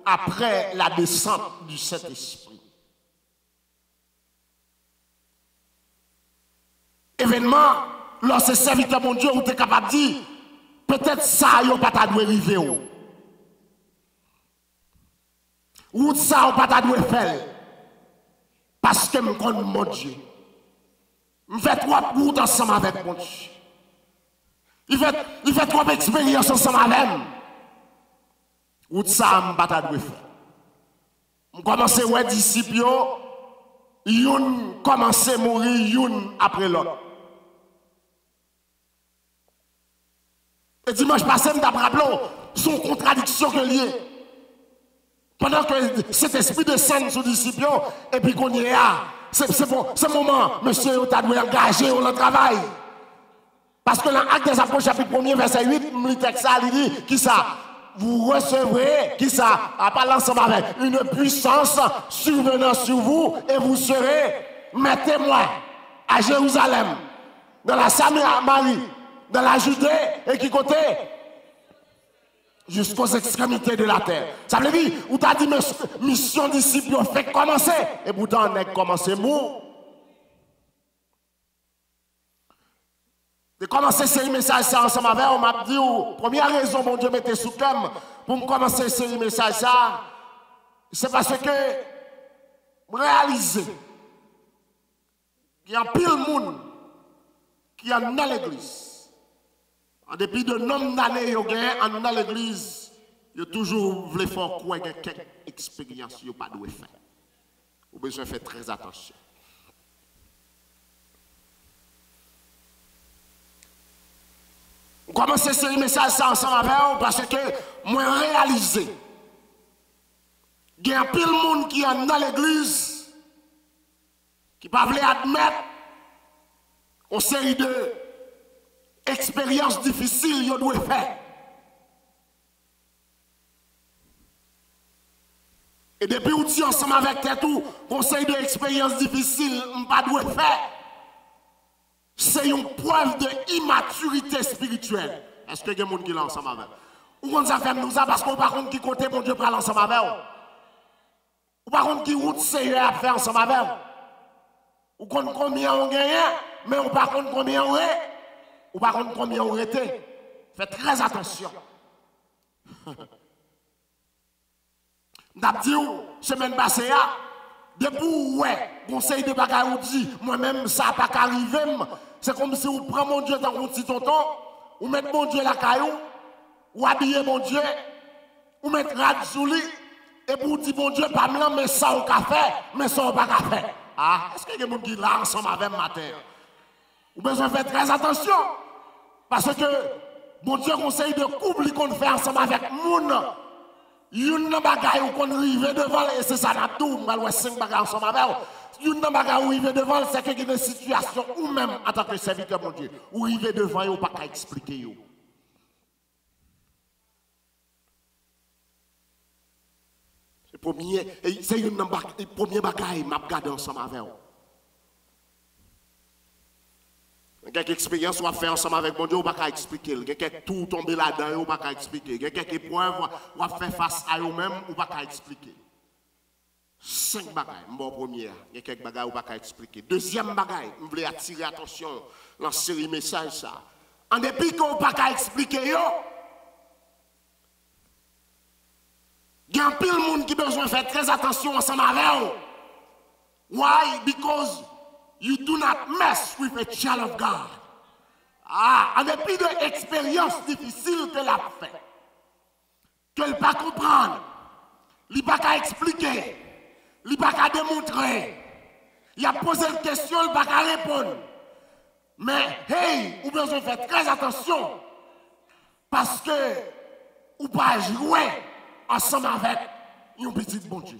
après la descente du Saint-Esprit. Événements, lorsque serviteur mon Dieu, vous êtes capable de dire, peut-être ça, vous pas arriver. Ou ça, vous pas faire. Parce que je connais mon Dieu. Je fais trois routes ensemble avec mon Dieu. Il fait trop d'expérience ensemble avec moi. Ou ça, je ne pas faire. Je commence à voir les disciples, ils commencent à mourir l'un après l'autre. Et dimanche passé, je me rappelle son contradiction que lié. Pendant que cet esprit descend sur les disciples, et puis qu'on y est là, c'est bon, ce moment, monsieur, tu dois engager dans le travail. Parce que dans l'Acte des Apôtres, chapitre 1er, verset 8, le texte il dit, qui ça? Vous recevrez, qui ça? À parler ensemble avec une puissance survenant sur vous, et vous serez mes témoins à Jérusalem, dans la Samarie, dans la Judée, et qui côté? Jusqu'aux extrémités de la terre. Ça veut dire, où tu as dit, mission disciple, fait commencer, et pourtant on a commencé mou. De commencer ces messages ensemble avec, on m'a dit, première raison, mon Dieu, mettez sous cœur pour me commencer ces messages, c'est parce que réaliser qu'il y a un pile de monde qui est dans l'église. En dépit de nombre d'années, dans l'église, il y a toujours voulu faire quoi, quelques expériences, il n'y a pas de faire. Vous avez besoin de faire très attention. On commence à ces messages ensemble avec vous parce que moi réalisé. Il y a un pile de monde qui est dans l'église qui ne peut pas admettre une série de expériences difficiles qu'ils doivent faire. Et depuis que vous ensemble avec tout, conseil de expériences difficiles, on ne peut pas faire. C'est une preuve d'immaturité spirituelle. Est-ce que il y a des gens qui sont ensemble avec vous? Ou on ça fait nous ça parce qu'on par contre qui côté mon Dieu prend ensemble avec vous. Ou par contre qui route Seigneur à faire ensemble avec vous. Ou compte combien on gagne, mais on par contre combien on est. Ou par contre combien on était. faites très attention. M'dap dit semaine passée depuis ouais, conseil de bagaille ou dit moi-même ça pas qu'arriver, c'est comme si vous prenez mon Dieu dans un petit tonton, ou mettez mon Dieu la caillou, ou habiller mon Dieu, ou mettre rad sous lui et pour dire mon Dieu pas me mais ça au café, mais ça au pas café. Ah, est-ce qu'il y a des gens qui là ensemble avec matin? Vous besoin faire très attention parce que mon Dieu conseille de couple qu'on fait ensemble avec moun. Une bagaille ou qu'on arrive devant et c'est ça n'a tout, mal 5 bagages ensemble avec. Une bagaille ou arrive devant c'est que une situation ou même en tant que serviteur mon Dieu, ou arrive devant et ou pas qu'à expliquer yo. C'est une première bagaille m'a regardé ensemble avec vous. Quelques expériences on fait ensemble avec mon Dieu, on va pas expliquer. Quelques tout tomber là-dedans, on va pas expliquer. Quelques épreuves on va faire face à eux-mêmes, on va pas expliquer. 5 bagailles, mon première, il y a quelques bagailles on va pas expliquer. Deuxième bagaille, je voulais attirer attention dans cette série message ça. En dépit qu'on va pas expliquer yo, il y a un pile de monde qui a besoin de faire très attention ensemble avec eux. Why? Because you do not mess with a child of God. Ah, en dépit de l'expérience difficile qu'elle a fait, qu'elle ne peut pas comprendre, elle ne peut pas expliquer, elle ne peut pas démontrer, il a posé une question, elle ne peut pas répondre. Mais, hey, vous besoin de faire très attention, parce que vous ne pouvez pas jouer ensemble avec un petit bon Dieu.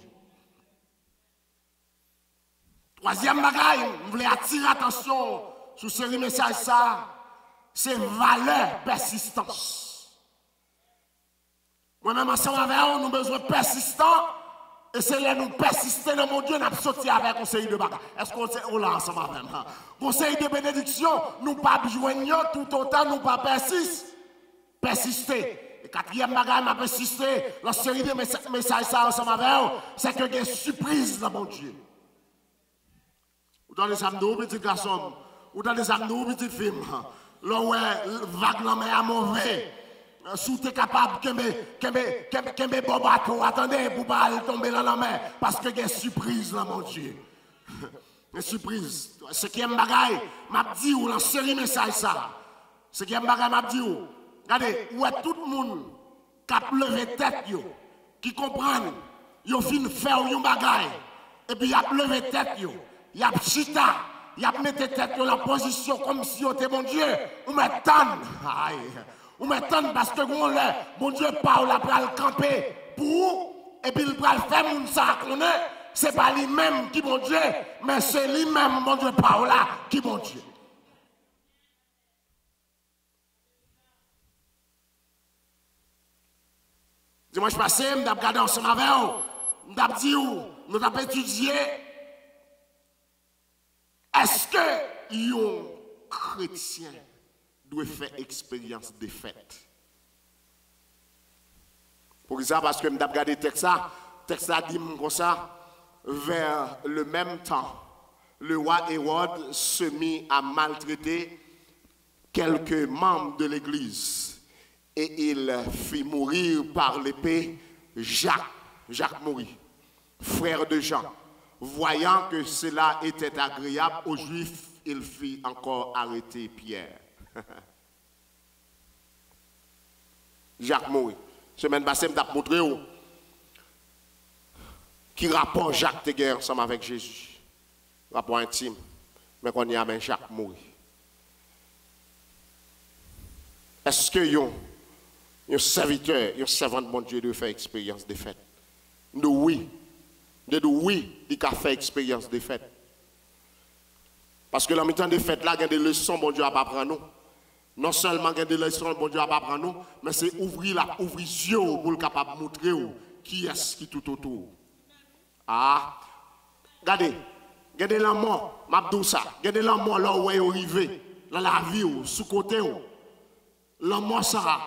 Troisième bagaille, je voulais attirer attention sur ce message ça, c'est valeur persistance. Moi-même ensemble avec nous, nous avons besoin de persistants, et c'est là nous persister dans mon Dieu, nous avons sorti avec un conseil de bagaille. Est-ce qu'on est là ensemble avec nous? Conseil de bénédiction, nous ne pas joindre tout autant, nous ne pas persister. Et quatrième bagaille, m'a persisté, la série de messages ça ensemble avec nous, c'est que il y a une surprise dans mon Dieu. Ou dans les âmes de petits garçons, ou dans les âmes de petites filles, là où vague la main à mauvais, si tu es capable de bon bateau, attendez, pour ne pas tomber dans la main, parce que il y a une surprise là, mon Dieu. Une surprise. Ce qui est un bagaille, m'a dit, ou dans série message ça, ce qui est un bagaille, m'a dit, regardez, où est tout le monde qui a levé tête, qui comprend, yo fin faire un bagaille, et puis il a levé tête, il a chita, il a mis tête dans la position comme si on était mon Dieu, ou m'attend, ou m'attend parce que mon Dieu parle après le camper pour, et puis il va le faire, mon ça connaît, c'est pas lui-même qui mon Dieu, mais c'est lui-même, mon Dieu parle là, qui mon Dieu. Dimanche passé, je vais regarder ensemble avec vous, je vais dire, nous avons étudié, est-ce que un chrétien doit faire expérience de fête? Pour ça, parce que je vais regarder le texte a dit comme ça, vers le même temps, le roi Hérode se mit à maltraiter quelques membres de l'église. Et il fit mourir par l'épée Jacques mourit, frère de Jean. Voyant que cela était agréable aux Juifs, il fit encore arrêter Pierre. Jacques mourit. Semaine passée, je vais montrer qui rapport Jacques te guerre ensemble avec Jésus. Rapport intime. Mais qu'on y a même Jacques mourit. Est-ce que un serviteur, un servant de mon Dieu doit faire expérience de fête? Nous, oui. Oui, il a fait expérience de fête. Parce que dans le temps de fête, là, il y a des leçons que bon Dieu a pas apprendre nous. Non seulement il y a des leçons que bon Dieu a pas apprendre nous, mais c'est ouvrir les yeux pour le capable de montrer qui est-ce qui tout autour. Ah, regardez, regardez la mort, m'abdou ça, regardez la mort là où est arrivé, dans la vie, sous côté. La mort ça,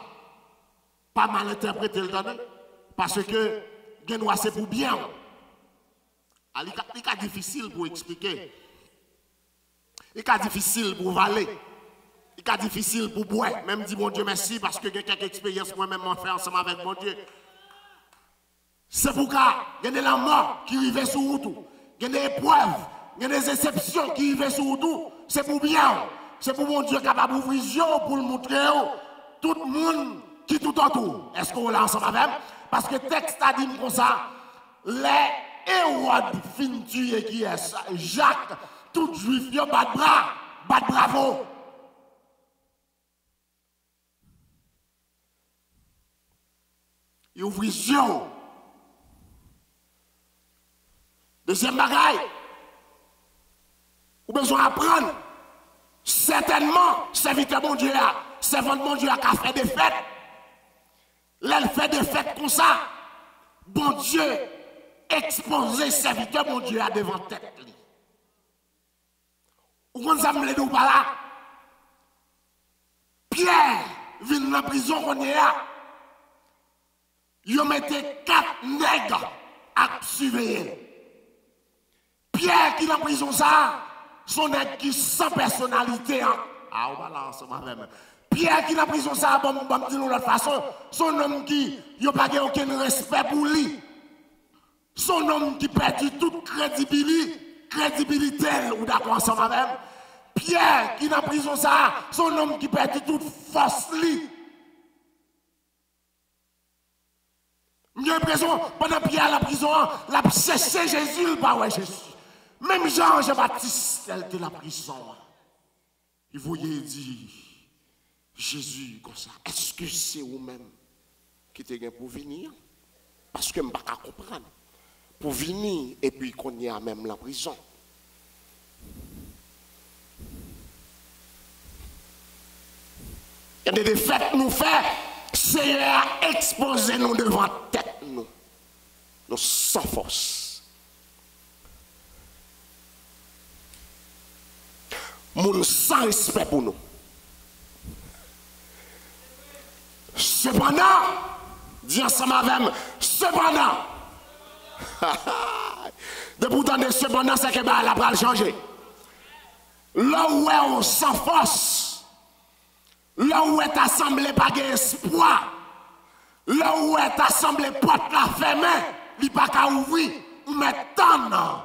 pas mal interprété le temps, parce que c'est pour bien. Il est difficile pour expliquer. Il est difficile pour valer. il est difficile pour moi. Même dire mon Dieu merci parce que j'ai quelques expériences moi-même en fait ensemble avec mon Dieu. C'est pourquoi il y a la mort qui arrive sur vous. Il y a des épreuves, il y a des exceptions qui arrivent sur vous. C'est pour bien. C'est pour mon Dieu capable d'ouvrir les yeux pour le montrer tout le monde qui tout autour. Est-ce qu'on l'a ensemble avec? Parce que le texte a dit comme ça, les Hérode fin tuer qui est ça? Jacques, tout juif, il bat de bras, bat bravo. Il ouvre les yeux. Deuxième bagaille, vous avez besoin d'apprendre. Certainement, serviteur mon Dieu, servant mon Dieu qui a fait des fêtes. Là, il fait des fêtes comme ça. Bon Dieu, exposer serviteur mon Dieu devant tête. Vous comprenez ça, pas là? Pierre vient dans la prison qu'on est là. Il mettait 4 nègres à surveiller. Pierre qui est dans la prison ça, son nègre qui sans personnalité. Hein. Ah, on va là ensemble même. Pierre qui est dans la prison ça, bon, dire de l'autre façon, son homme qui n'a pas aucun respect pour lui. Son homme qui perd toute crédibilité, ou d'accord ensemble même. Pierre qui est dans la prison ça, son homme qui perd toute force lui. J'ai l'impression, pendant Pierre à la prison, la cherché Jésus, pas ouais Jésus. Même Jean-Baptiste, elle était la prison. Il voyait dire, Jésus, comme ça, est-ce que c'est vous-même qui êtes pour venir? Parce que je ne peux pas comprendre. Pour venir, et puis qu'on y a même la prison. Il y a des fêtes nous faire, c'est à exposer nous devant tête nous. Nous sans force. Moun sans respect pour nous. Cependant, dis ensemble avec moi, cependant, de pourtant de cependant, c'est que la va changer. Là où on sans force, là où est assemblé pas d'espoir, là où est assemblé porte la fermée, il n'y a pas qu'à ouvrir, maintenant,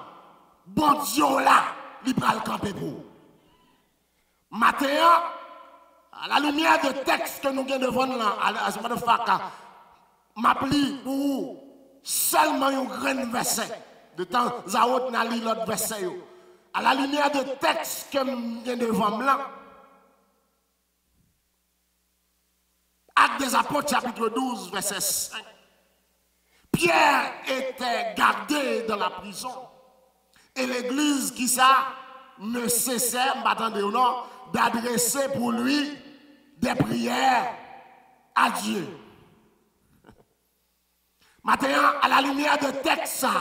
bon Dieu là, il va le camper pour. Matin, à la lumière de texte que nous avons devant nous, à ce moment de faca, m'appli pour seulement un grand verset. De temps à autre, nous allons l'autre verset. À la lumière de texte que nous avons devant nous, Actes des Apôtres, chapitre 12, verset 5. Pierre était gardé dans la prison. Et l'église qui ça ne cessait, m'attendez ou non, d'adresser pour lui des prières à Dieu. Maintenant, à la lumière de texte, ça,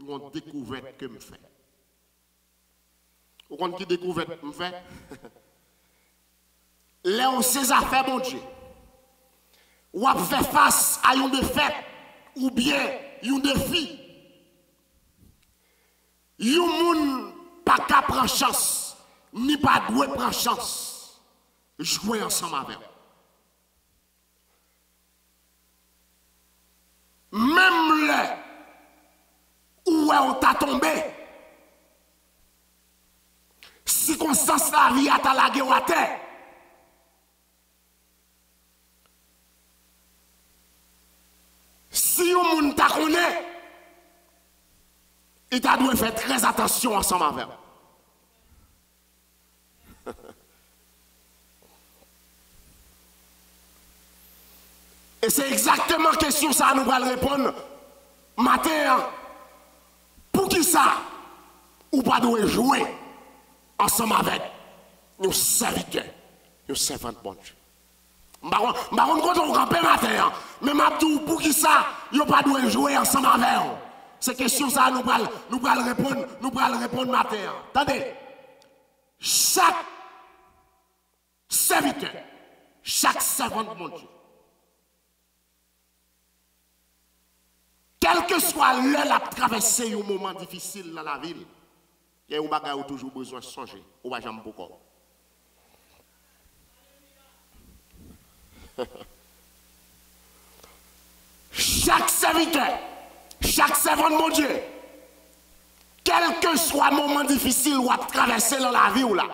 on découverte que me fait. Vous comprenez qui découverte me fait? Là, on sait affaires, mon Dieu. Ou à faire face à une défaite ou bien un défi. Yon moun pas qu'à prendre chance, ni pas doué prendre chance. Jouer ensemble avec. Même là où on t'a tombé, circonstance la vie à ta lagué à terre. Si yon moun t'a connaît, il t'a dû faire très attention ensemble avec. Et c'est exactement la question que ça nous va répondre matin. Pour qui ça? Ou pas doit jouer ensemble avec nos serviteurs, nos servants de bon Dieu. Je ne sais pas quand on campe matin, mais pour qui ça? Nous pas doit jouer ensemble avec eux. Ces questions ça nous allons répondre matin. Attendez. Chaque serviteur, chaque servant de mon Dieu, quel que soit l'heure à traverser un moment difficile dans la ville, qu'il y a un bagage où toujours besoin de changer. Ou pas jamais beaucoup. Chaque serviteur, chaque servant de mon Dieu, quel que soit le moment difficile ou à traverser dans la vie ou là,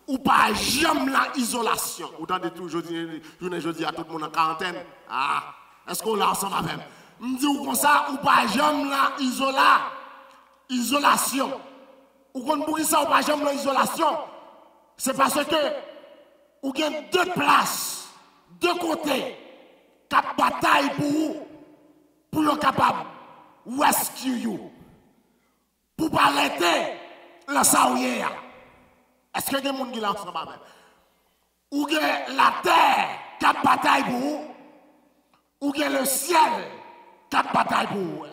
ou pas jamais la isolation. Ou dans tout, je dis à tout le monde en quarantaine, ah, est-ce qu'on l'a ensemble avec? Je dis comme ça, ou pas jamais la isolation. Ou qu'on pour ça, ou pas jamais la isolation. C'est parce que, ou il y a deux places, deux côtés, qui bataille pour vous. Pour être capable de rescue you. Pour ne pas arrêter la saouille. Est-ce que y a des gens qui l'ont ensemble? Ou que la terre qui a bataille pour vous, ou que le ciel qui a bataille pour vous.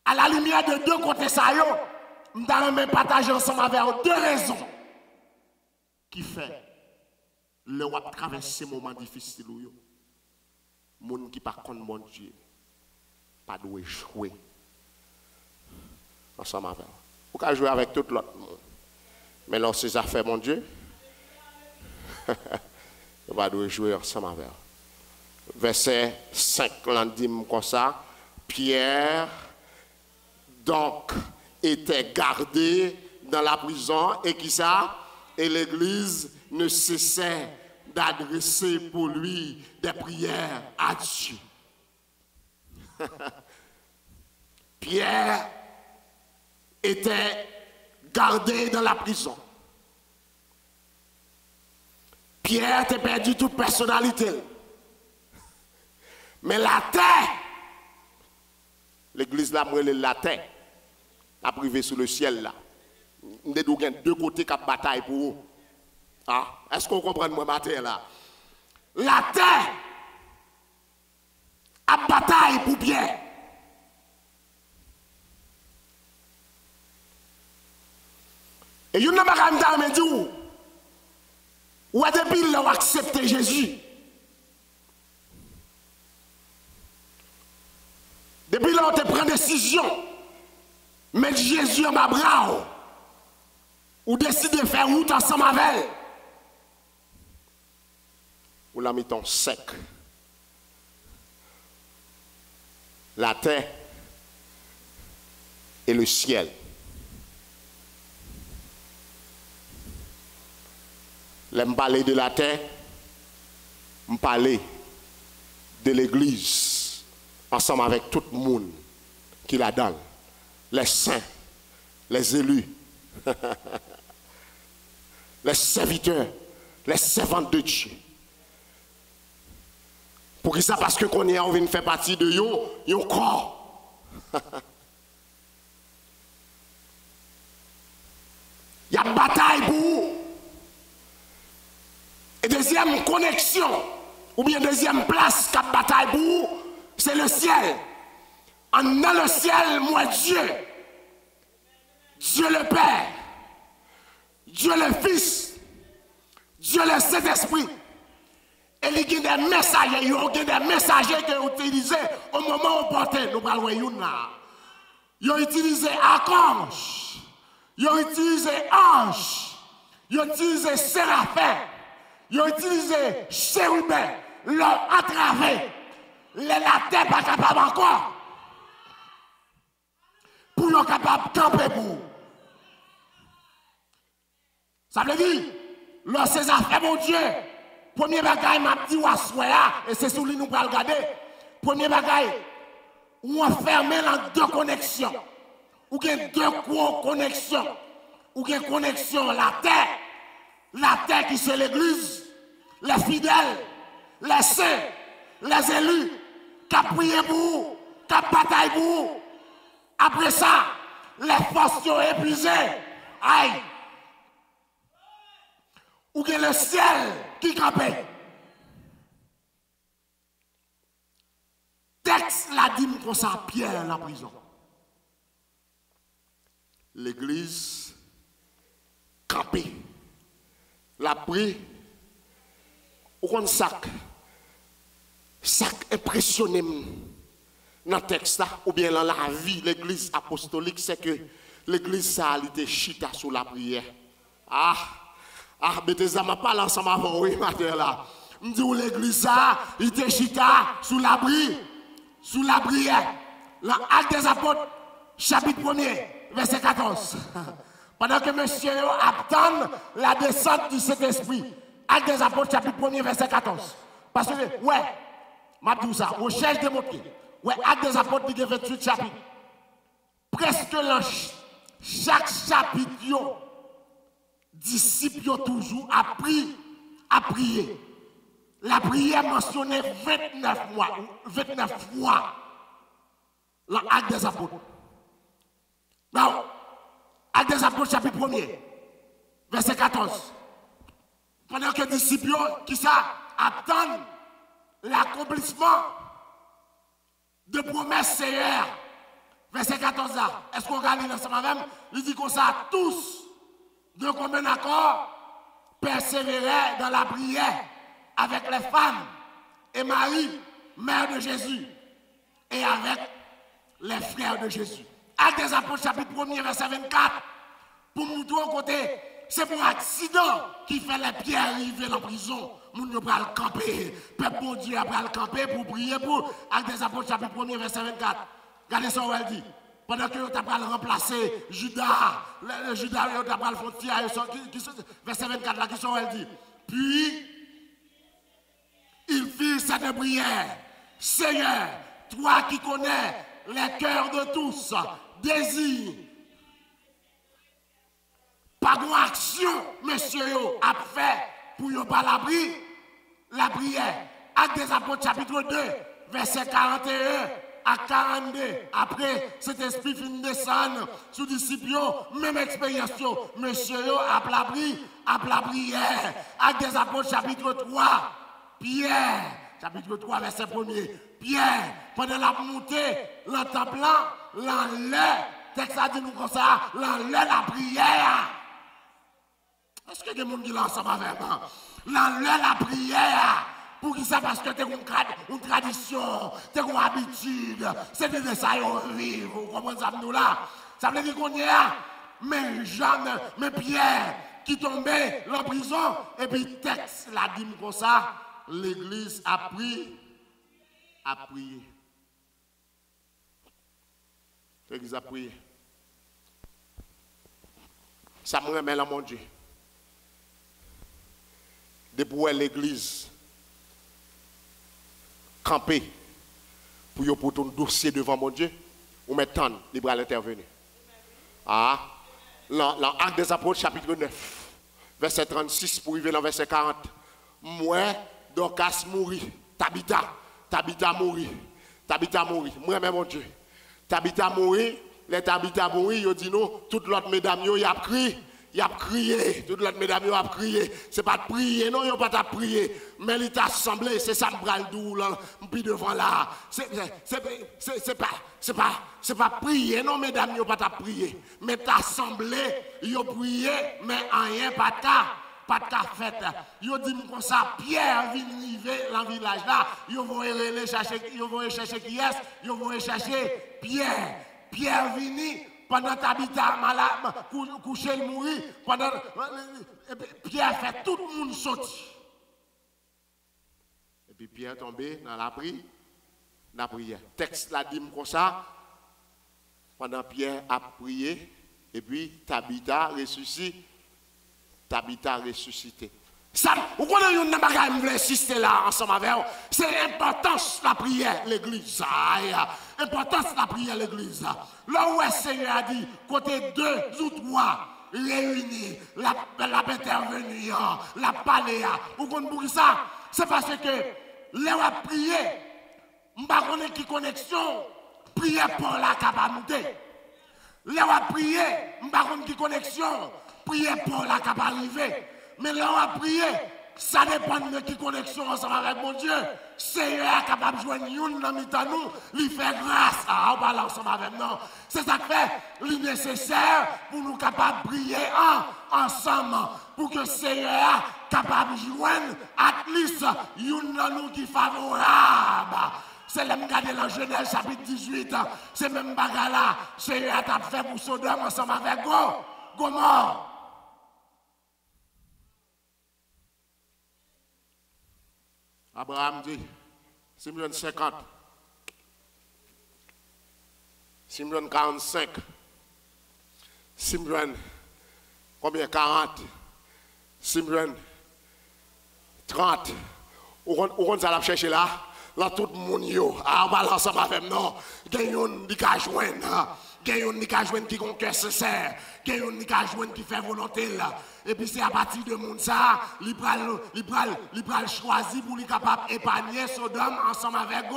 À la lumière de deux côtés, ça y est, nous allons partager ensemble avec deux raisons qui fait le roi traverser ces moments difficiles. Moun qui par contre mon Dieu pas doit jouer ensemble avec vous pouvez jouer avec tout l'autre monde mais dans ces affaires mon Dieu vous pas doit jouer ensemble avec vous. Verset 5 l'on dit comme ça, Pierre donc était gardé dans la prison et qui ça et l'église ne cessait d'adresser pour lui des prières à Dieu. Pierre était gardé dans la prison. Pierre a perdu toute personnalité. Mais la terre, l'église là, la terre, a privé sous le ciel là. Nous avons deux côtés qui bataille pour vous. Ah, est-ce qu'on comprend moi matin là? La terre a bataille pour Pierre. Et il y a un dit où depuis qu'ils ont accepté Jésus, depuis qu'ils ont pris décision, mettre Jésus en ma bras, ou décider de faire route ensemble avec elle. Ou la mis en sec. La terre et le ciel. Je parle de la terre, je parle de l'église, ensemble avec tout le monde qui la donne. Les saints, les élus, les serviteurs, les servantes de Dieu. Pour qui ça? Parce que qu'on est envie de faire partie de yon corps. Il y a une bataille pour vous. Et deuxième connexion, ou bien deuxième place qui a bataille pour vous, c'est le ciel. En dans le ciel, moi Dieu, Dieu le Père, Dieu le Fils, Dieu le Saint-Esprit. Et il y a des messagers, il y a des messagers qui ont utilisé au moment où porté, nous parlons de là. Ils ont utilisé archange, ils ont utilisé ange, ils ont utilisé séraphin, ils ont utilisé chérubin, leur attravé, la terre pas capable encore. Pour être capable de camper pour. Ça veut dire, leur César fait mon Dieu. Premier bagaille m'a dit ou assoya et c'est sur lui nous pour regarder. Premier bagaille ou enfermé dans deux connexions. Ou bien deux connexions. Ou bien connexion la terre qui c'est l'église, les fidèles, les saints, les élus, qui a prié pour vous, qui a bataillé pour vous. Après ça, les forces sont épuisées. Aïe. Ou bien le ciel qui campait. Texte l'a dit comme ça, Pierre la prison. L'église campée. La pris. Ou un sac impressionné dans le texte là, ou bien dans la vie, l'église apostolique, c'est que l'église ça a été chita sous la prière. Ah, Bethesda m'a parlé ensemble avant, oui, matin là. Je dis l'église ça, il était chita sous la prière. L'acte des apôtres, chapitre 1er, verset 14. Pendant que monsieur attend la descente du Saint-Esprit. Acte des apôtres, chapitre 1er, verset 14. Parce que, ouais, m'a dit ça, recherche démontrée. Ouais, Acte des apôtres, il y a 28 chapitres. Presque chaque chapitre, disciples toujours appris à prier. La prière mentionnée 29 fois dans l'Acte des apôtres. Now, Acte des apôtres, chapitre 1er, verset 14. Pendant que les disciples qui attendent l'accomplissement de promesses Seigneur. Verset 14 là. Est-ce qu'on regarde ensemble même? Il dit comme ça, tous, de commun accord, persévéraient dans la prière avec les femmes et Marie, mère de Jésus, et avec les frères de Jésus. Actes des apôtres, chapitre 1er, verset 24, pour nous deux côté, c'est pour accident qui fait les pierres arriver en prison. Nous ne pas le camper. Peuple bon Dieu après le camper pour prier pour. Actes des apôtres, chapitre 1er, verset 24. Regardez ça où elle dit. Pendant que tu as remplacé Judas, le Judas, tu as le frontier, verset 24, là, qui sont elle dit. Puis, il fit cette prière. Seigneur, toi qui connais les cœurs de tous, désire. Par une action, monsieur, a fait pour ne pas la prière. Actes des apôtres, chapitre 2, verset 41 à 42. Après, cet esprit finit de descendre sous disciples, même expérience, monsieur, a la prière. Actes des apôtres, chapitre 3, Pierre, chapitre 3, verset 1er. Pierre, pendant la montée, le temple, l'enlève, texte a dit nous comme ça, l'enlève la prière. Est-ce que des gens qui l'ont ensemble avec moi? L'enlève la prière. Pour qui ça? Parce que tu as une tradition, tu as une habitude. C'est de ça qu'on vit. Vous comprenez ça nous là? Ça veut dire qu'on y est. Mais Jean, mais Pierre, qui tombait en prison, et puis texte l'a dit comme ça, l'église a prié. L'église a prié. Ça me remet là, mon Dieu. Depuis l'église camper pour ton dossier devant mon Dieu, ou maintenant, il va l'intervenir. Ah, l'acte des apôtres, chapitre 9, verset 36, pour arriver dans verset 40. Moi, Dorcas mourit, Tabitha mourit. Moi, même mon Dieu. Tabitha mourit, les Tabitha mourit, il dit nous, toutes l'autre mesdames, il a crié, toutes l'autre mesdames, il a crié. C'est pas de prier, non, il n'a pas de prier. Mais il t'a assemblé, c'est ça, le doux, puis devant là. C'est pas prier, non, mesdames, il n'a pas de prier. Mais t'assemblé, il a prié, mais rien, pas de fête. Il dit comme ça, Pierre vient arriver dans le village là, ils vont chercher qui est, ils vont chercher Pierre. Pierre vient. Pendant Tabitha malade, couché le mourir, pendant Pierre fait tout le monde sortir. Et puis Pierre est tombé dans la prière. Texte l'a dit comme ça. Pendant Pierre a prié, et puis Tabitha ressuscité. Ça, vous connaissez une bagaille, je veux insister là ensemble avec vous. C'est l'importance de la prière, l'église. L'importance de la prière, l'église. Là où le Seigneur a dit, côté 2 ou 3, réunis, la intervenue, la palais. Vous comprenez ça? C'est parce que là où a prié, je ne sais pas qui connexion, prier pour la capacité. Là où a prié, je ne sais pas qui connexion, prier pour la capacité. Mais là, on a prié, ça dépend de qui connexion ensemble avec mon Dieu. Seigneur est capable de joindre une dans nous, lui faire grâce. Ah, on parle ensemble avec nous. C'est ça qui fait le nécessaire pour nous capables de prier ensemble. Pour que Seigneur est capable de joindre à least une dans nous qui est favorable. C'est là regarder dans Genèse chapitre 18. C'est même bagarre là. Seigneur a fait pour Sodome ensemble avec Gomorrhe. Abraham dit, Simeon 50, Simeon 45, Simeon combien 40, Simeon 30. Où ça l'a cherché là? Là tout le monde yo, on va l'ensemble avec non. Gayon qui a joindre, gayon qui a joindre qui a un cœur sincère, gayon qui a joindre qui fait volonté là. Et puis c'est à partir de monde ça, il pral choisir pour lui capable épargner Sodome ensemble avec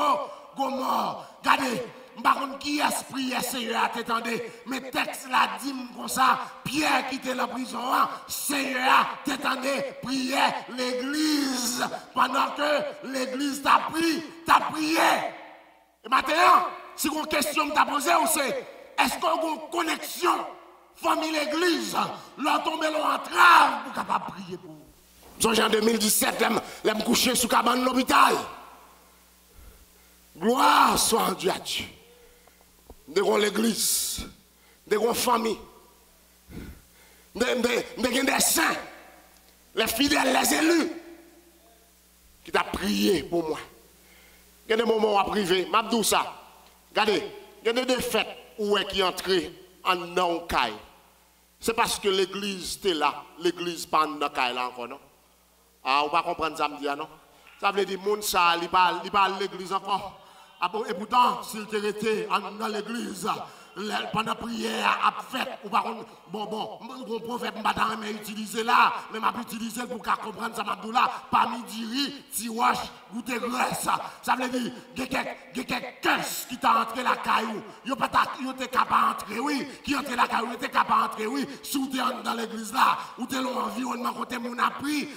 Gomorrhe. Regardez, par contre qui esprit Seigneur a t'étendé, mais texte là dit comme ça, Pierre qui était dans la prison, Seigneur a t'étendé, priait l'église pendant que l'église t'a prié. Et maintenant, si une question que t'as posée, c'est est-ce qu'on a une connexion famille l'église, leur tomber leur entrave pour capable prier pour vous. En 2017, je me coucher sous cabane de l'hôpital. Gloire soit rendue à Dieu. De l'église, de famille, des saints, les fidèles, les élus, qui t'a prié pour moi. Il y a des moments où on a privé, je dis ça. Regardez, il y a des défaites où est qui entré en non-caille. C'est parce que l'église était là, l'église pas en non-caille là encore, non? Ah, vous ne comprenez pas ça, me dit, non? Ça veut dire que les gens, ils parlent l'église encore. Et pourtant, s'il était resté dans l'église, pendant la prière, à fait, ou par contre, mon prophète m'a mais utilisé là, mais m'a utilisé pour comprendre ça, m'a dit là, parmi diri, tiwash, goûter graisse. Ça veut dire, il y a quelqu'un qui t'a entré la caillou, il était capable d'entrer, oui, qui entré la caillou, il était capable d'entrer, oui, si vous êtes dans l'église là, ou t'es dans l'environnement, côté mon appris,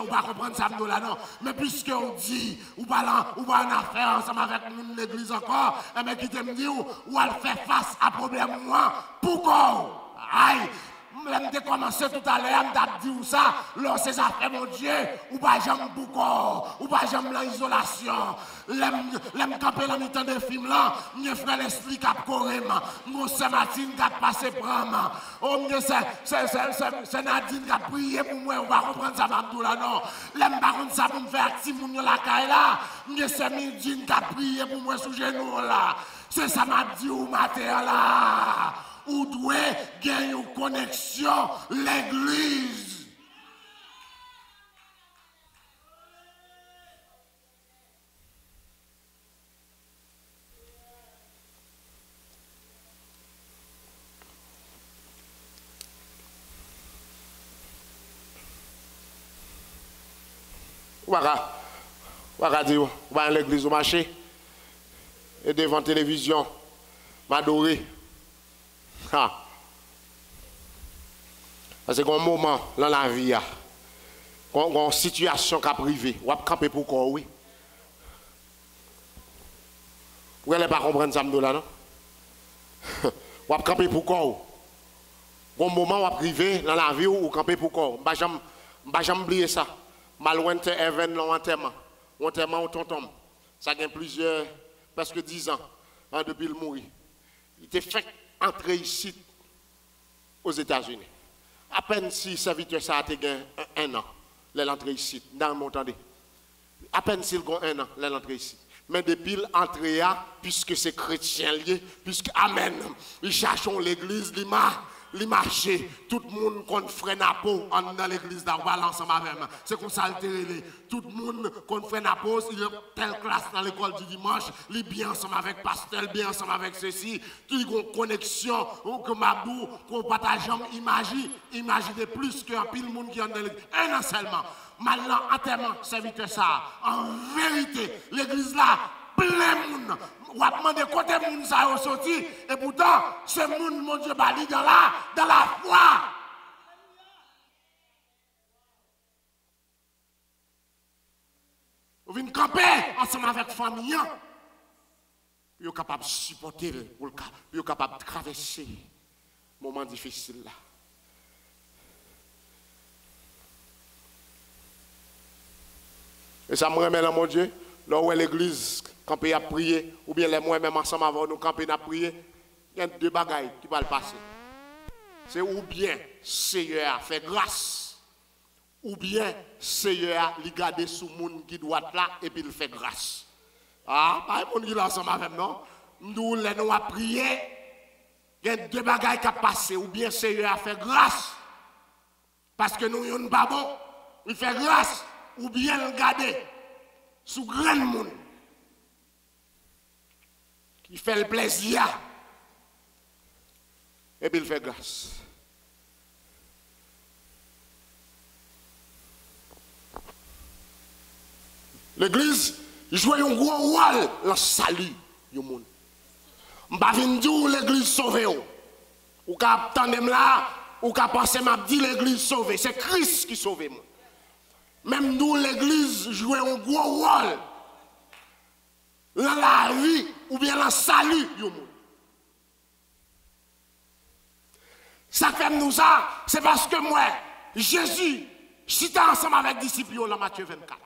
ou pas comprendre ça, là, non. Mais puisque on dit, ou pas en affaire ensemble avec l'église encore, et bien qui te me dit, ou elle fait face à problème moi, pourquoi? Aïe, je commencé tout à l'heure, je dit ça, lorsque ça fait mon Dieu, ou pas j'aime beaucoup, ou pas j'aime l'isolation. L'aime camper dans le temps de film là, je ferai l'esprit cap Corém, mon Saint-Martin qui a passé prendre. Oh, c'est Nadine qui a prié pour moi, on va comprendre ça, Mabdou là, non. L'aime par contre ça pour me faire actif, mon la caille là, c'est Midine qui a prié pour moi sous genou là. C'est ça m'a dit au matin là. Où doit gagner une connexion l'église. Ou va dire, ou va à l'église au marché et devant la télévision, m'adorer. Ah. Parce que un moment dans la vie, une situation qui a privé, ou à camper pour quoi, oui. Vous n'allez pas comprendre ça, là, non? Ou à camper pour quoi? Un moment où à privé dans la vie, ou camper pour quoi? Je ne vais jamais oublier ça. Malouin te even l'enterrement. L'enterrement au tonton. Ça a plusieurs, presque 10 ans, depuis le mourir. Il était fait entrer ici aux États-Unis. À peine si serviteur ça a été un an, l'entrée ici, dans mon temps. À peine s'il a un an, l'entrée ici. Mais depuis l'entrée, puisque c'est chrétien lié, puisque Amen, ils cherchent l'église, ils marchent, tout le monde qu'on freine à peau dans l'église d'Arval ensemble avec moi. C'est comme ça le tout le monde qu'on freine à peau, il y a telle classe dans l'école du dimanche, il bien ensemble avec pasteur, bien ensemble avec ceci, tout une connexion, que Mabou, qu'on partage, imaginez plus qu'un pile monde qui est dans l'église. Un an seulement. Maintenant, entièrement, serviteur ça. En vérité, l'église là, plein monde. On a demandé côté monde ça est sorti. Et pourtant, ce monde, mon Dieu, bali dans la foi. Vous venez camper ensemble avec la famille. Vous êtes capable de supporter, vous êtes capable de traverser le moment difficile là. Et ça me remet là, mon Dieu. Là où l'église, quand il a prié, ou bien les moi-même ensemble avant nous, quand il a prié, il y a deux bagailles qui vont le passer. C'est ou bien Seigneur a fait grâce, ou bien Seigneur a gardé sous le monde qui doit être là et puis il fait grâce. Ah, pas le monde qui est ensemble avec non? Nous, les nous a prié, il y a deux bagailles qui ont passé, ou bien Seigneur a fait grâce, parce que nous, nous pas bon, il fait grâce, ou bien il garde sous grand monde, qui fait le plaisir, et puis il fait grâce. L'église joue un gros rôle dans le salut du monde. Je ne vais pas dire l'église sauvée. Ou qu'à attendre là, ou qu'à penser m'a dit l'église sauvée. C'est Christ qui sauve moi. Même nous, l'église joue un gros rôle dans la vie ou bien dans le salut du monde. Ça fait nous ça, c'est parce que moi, Jésus, j'étais ensemble avec les disciples dans Matthieu 24.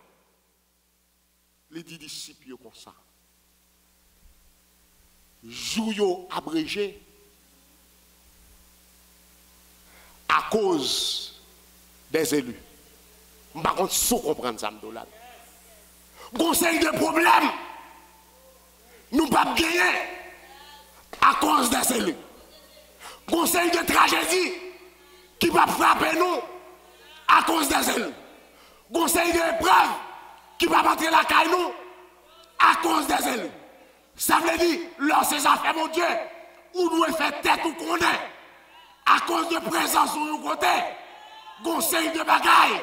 Les 10 disciples comme ça. Jouyot abrégé à cause des élus. Par contre, si vous comprenez ça, conseil de problème, nous ne pouvons pas gagner à cause des élus. Conseil de tragédie qui va frapper nous à cause des élus. Conseil d'épreuve qui va battre la caille nous à cause des élus. Ça veut dire, lorsque ça fait mon Dieu, ou nous faire tête ou qu'on est, à cause de présence sur nos côtés, conseil de bagaille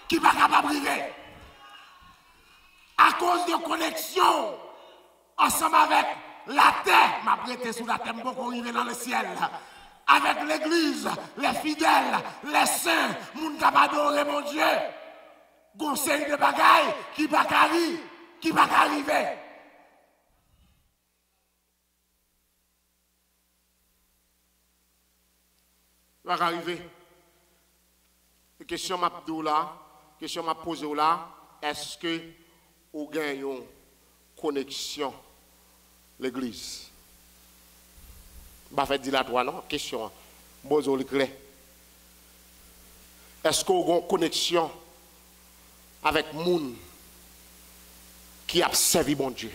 qui va capable arriver. À cause de connexion, ensemble avec la terre, m'a prêté sous la terre, pour arriver dans le ciel. Avec l'église, les fidèles, les saints, moun k'ap adorer mon Dieu. Conseil de bagaille qui va arriver. Va arriver. La question m'a posée là, est-ce que vous gagnez une connexion l'église? Bah fait dilatoire non, question. Bozo le clair. Est-ce que vous avez une connexion avec moun qui a servi mon Dieu?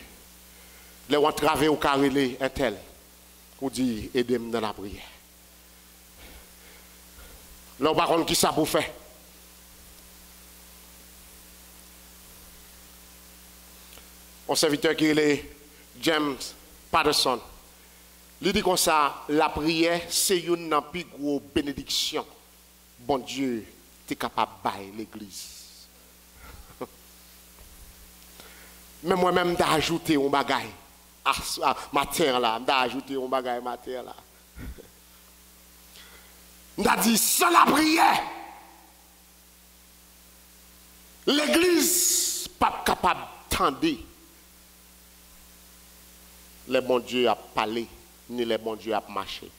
Les ont travé au carré un tel pour dire aidez-moi dans la prière. Là, par contre, qui ça pour faire? Un serviteur qui est James Patterson. Il dit comme ça, la prière, c'est une plus grosse bénédiction. Bon Dieu, tu es capable de bailler l'église. Mais moi-même, j'ai ajouté un bagage à ma terre là. J'ai ajouté un bagage à ma terre là. J'ai dit, sans la prière, l'église n'est pas capable d'entendre les bons dieux à parler, ni les bons dieux à marcher.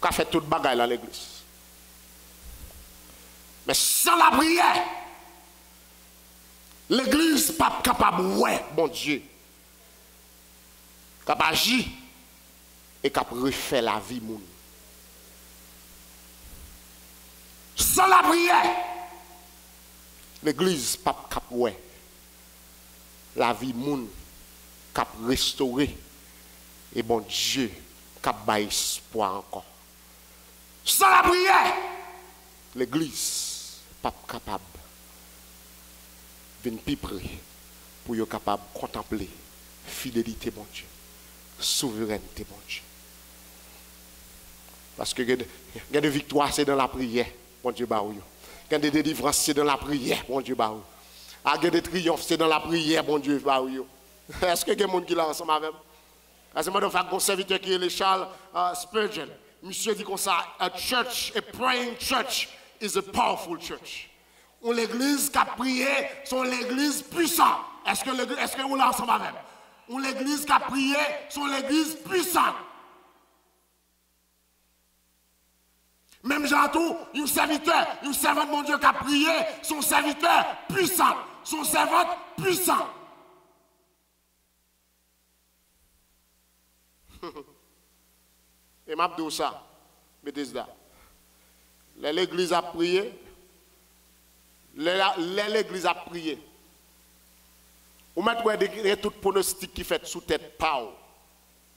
On a fait tout le bagage dans l'église. Mais sans la prière, l'église n'est pas capable de voir, bon Dieu, capable d'agir et capable de refaire la vie. Sans la prière, l'église n'est pas capable de voir la vie moun cap restaurer et bon Dieu cap ba espoir encore. Sans la prière, l'église pas capable de venir près pour être capable de contempler fidélité mon Dieu, souveraineté mon Dieu. Parce que il y a des victoires c'est dans la prière, mon Dieu ba ou. Il y a des délivrances c'est dans la prière, mon Dieu ba ou. Il y a des triomphes c'est dans la prière, mon Dieu ba ou. Est-ce que il y a des gens qui là ensemble avec moi? Parce que moi, je un serviteur qui est le Charles Spurgeon. Monsieur dit comme ça, a praying church is a powerful church. L'église qui a prié, c'est l'église puissante. Est-ce que vous l'avez ensemble avec moi? L'église qui a prié, c'est l'église puissante. Même Jean tout, un serviteur, une servante de mon Dieu qui a prié, son serviteur puissant, son servante puissant. Et m'a dit ça, mettez ça. L'église a prié, l'église a prié. Ou mettre tout pronostic qui fait sous tête pao.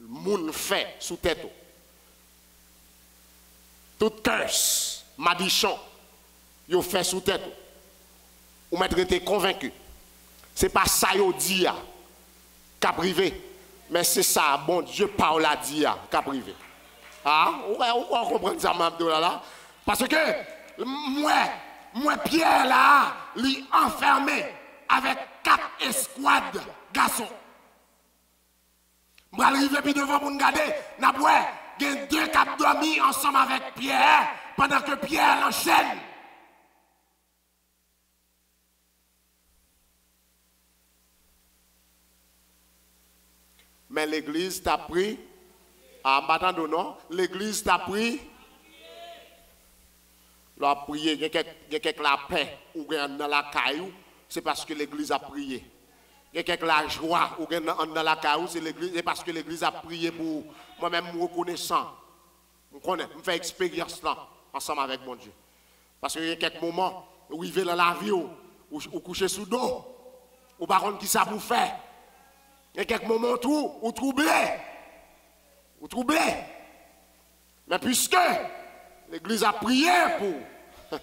Le monde fait sous tête. Tout curse, madichon, yo fait sous tête. Ou mettre été convaincu. C'est pas ça yo dit qu'a privé. Mais c'est ça, bon Dieu parle à dit qu'a privé. Ah, on comprend ça là. Parce que moi Pierre là, li enfermé avec 4 escouades garçons. Je vais arriver puis devant pour nous garder. Il y a 2 qui ont dormi ensemble avec Pierre pendant que Pierre l'enchaîne. Mais l'église t'a pris, en battant de nom, l'église t'a pris. La prière, il y a quelqu'un la paix ou dans la caillou, c'est parce que l'église a prié. Il y a quelqu'un la joie ou dans la caillou, c'est parce que l'église a prié pour moi-même me reconnaissant. Je connais, je fais expérience là, ensemble avec mon Dieu. Parce qu'il y a quelques moments où vous vivez dans la vie, ou couchez sous dos, ou par contre qui ça vous fait. Il y a quelques moments où vous troublez. Vous troublez. Mais puisque l'église a prié pour.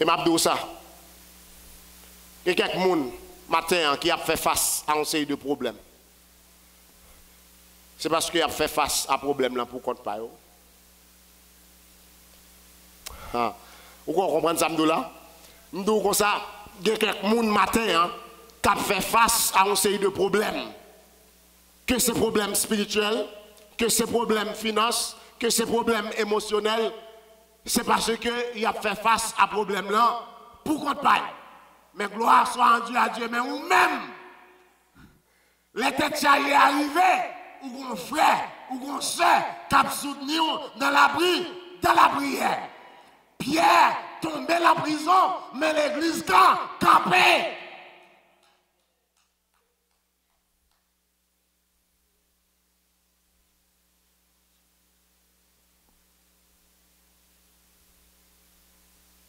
Et m'a dit ça. Il y a quelques personnes matin qui a fait face à un série de problèmes. C'est parce qu'il a fait face à un problème là pour compte pas. Vous comprenez ça, là? Nous comme ça, il y a quelques personnes matin qui a fait face à un série de problèmes. Que ces problèmes spirituels, que ces problèmes finances, que ces problèmes émotionnels, c'est parce qu'il a fait face à ce problème-là pour qu'on paye. Mais gloire soit rendue à Dieu. Mais vous-même, les têtes chargées arrivées, ou un frère, ou un soeur, qui a soutenu dans la prière. Pierre tombé dans la prison, mais l'église campé.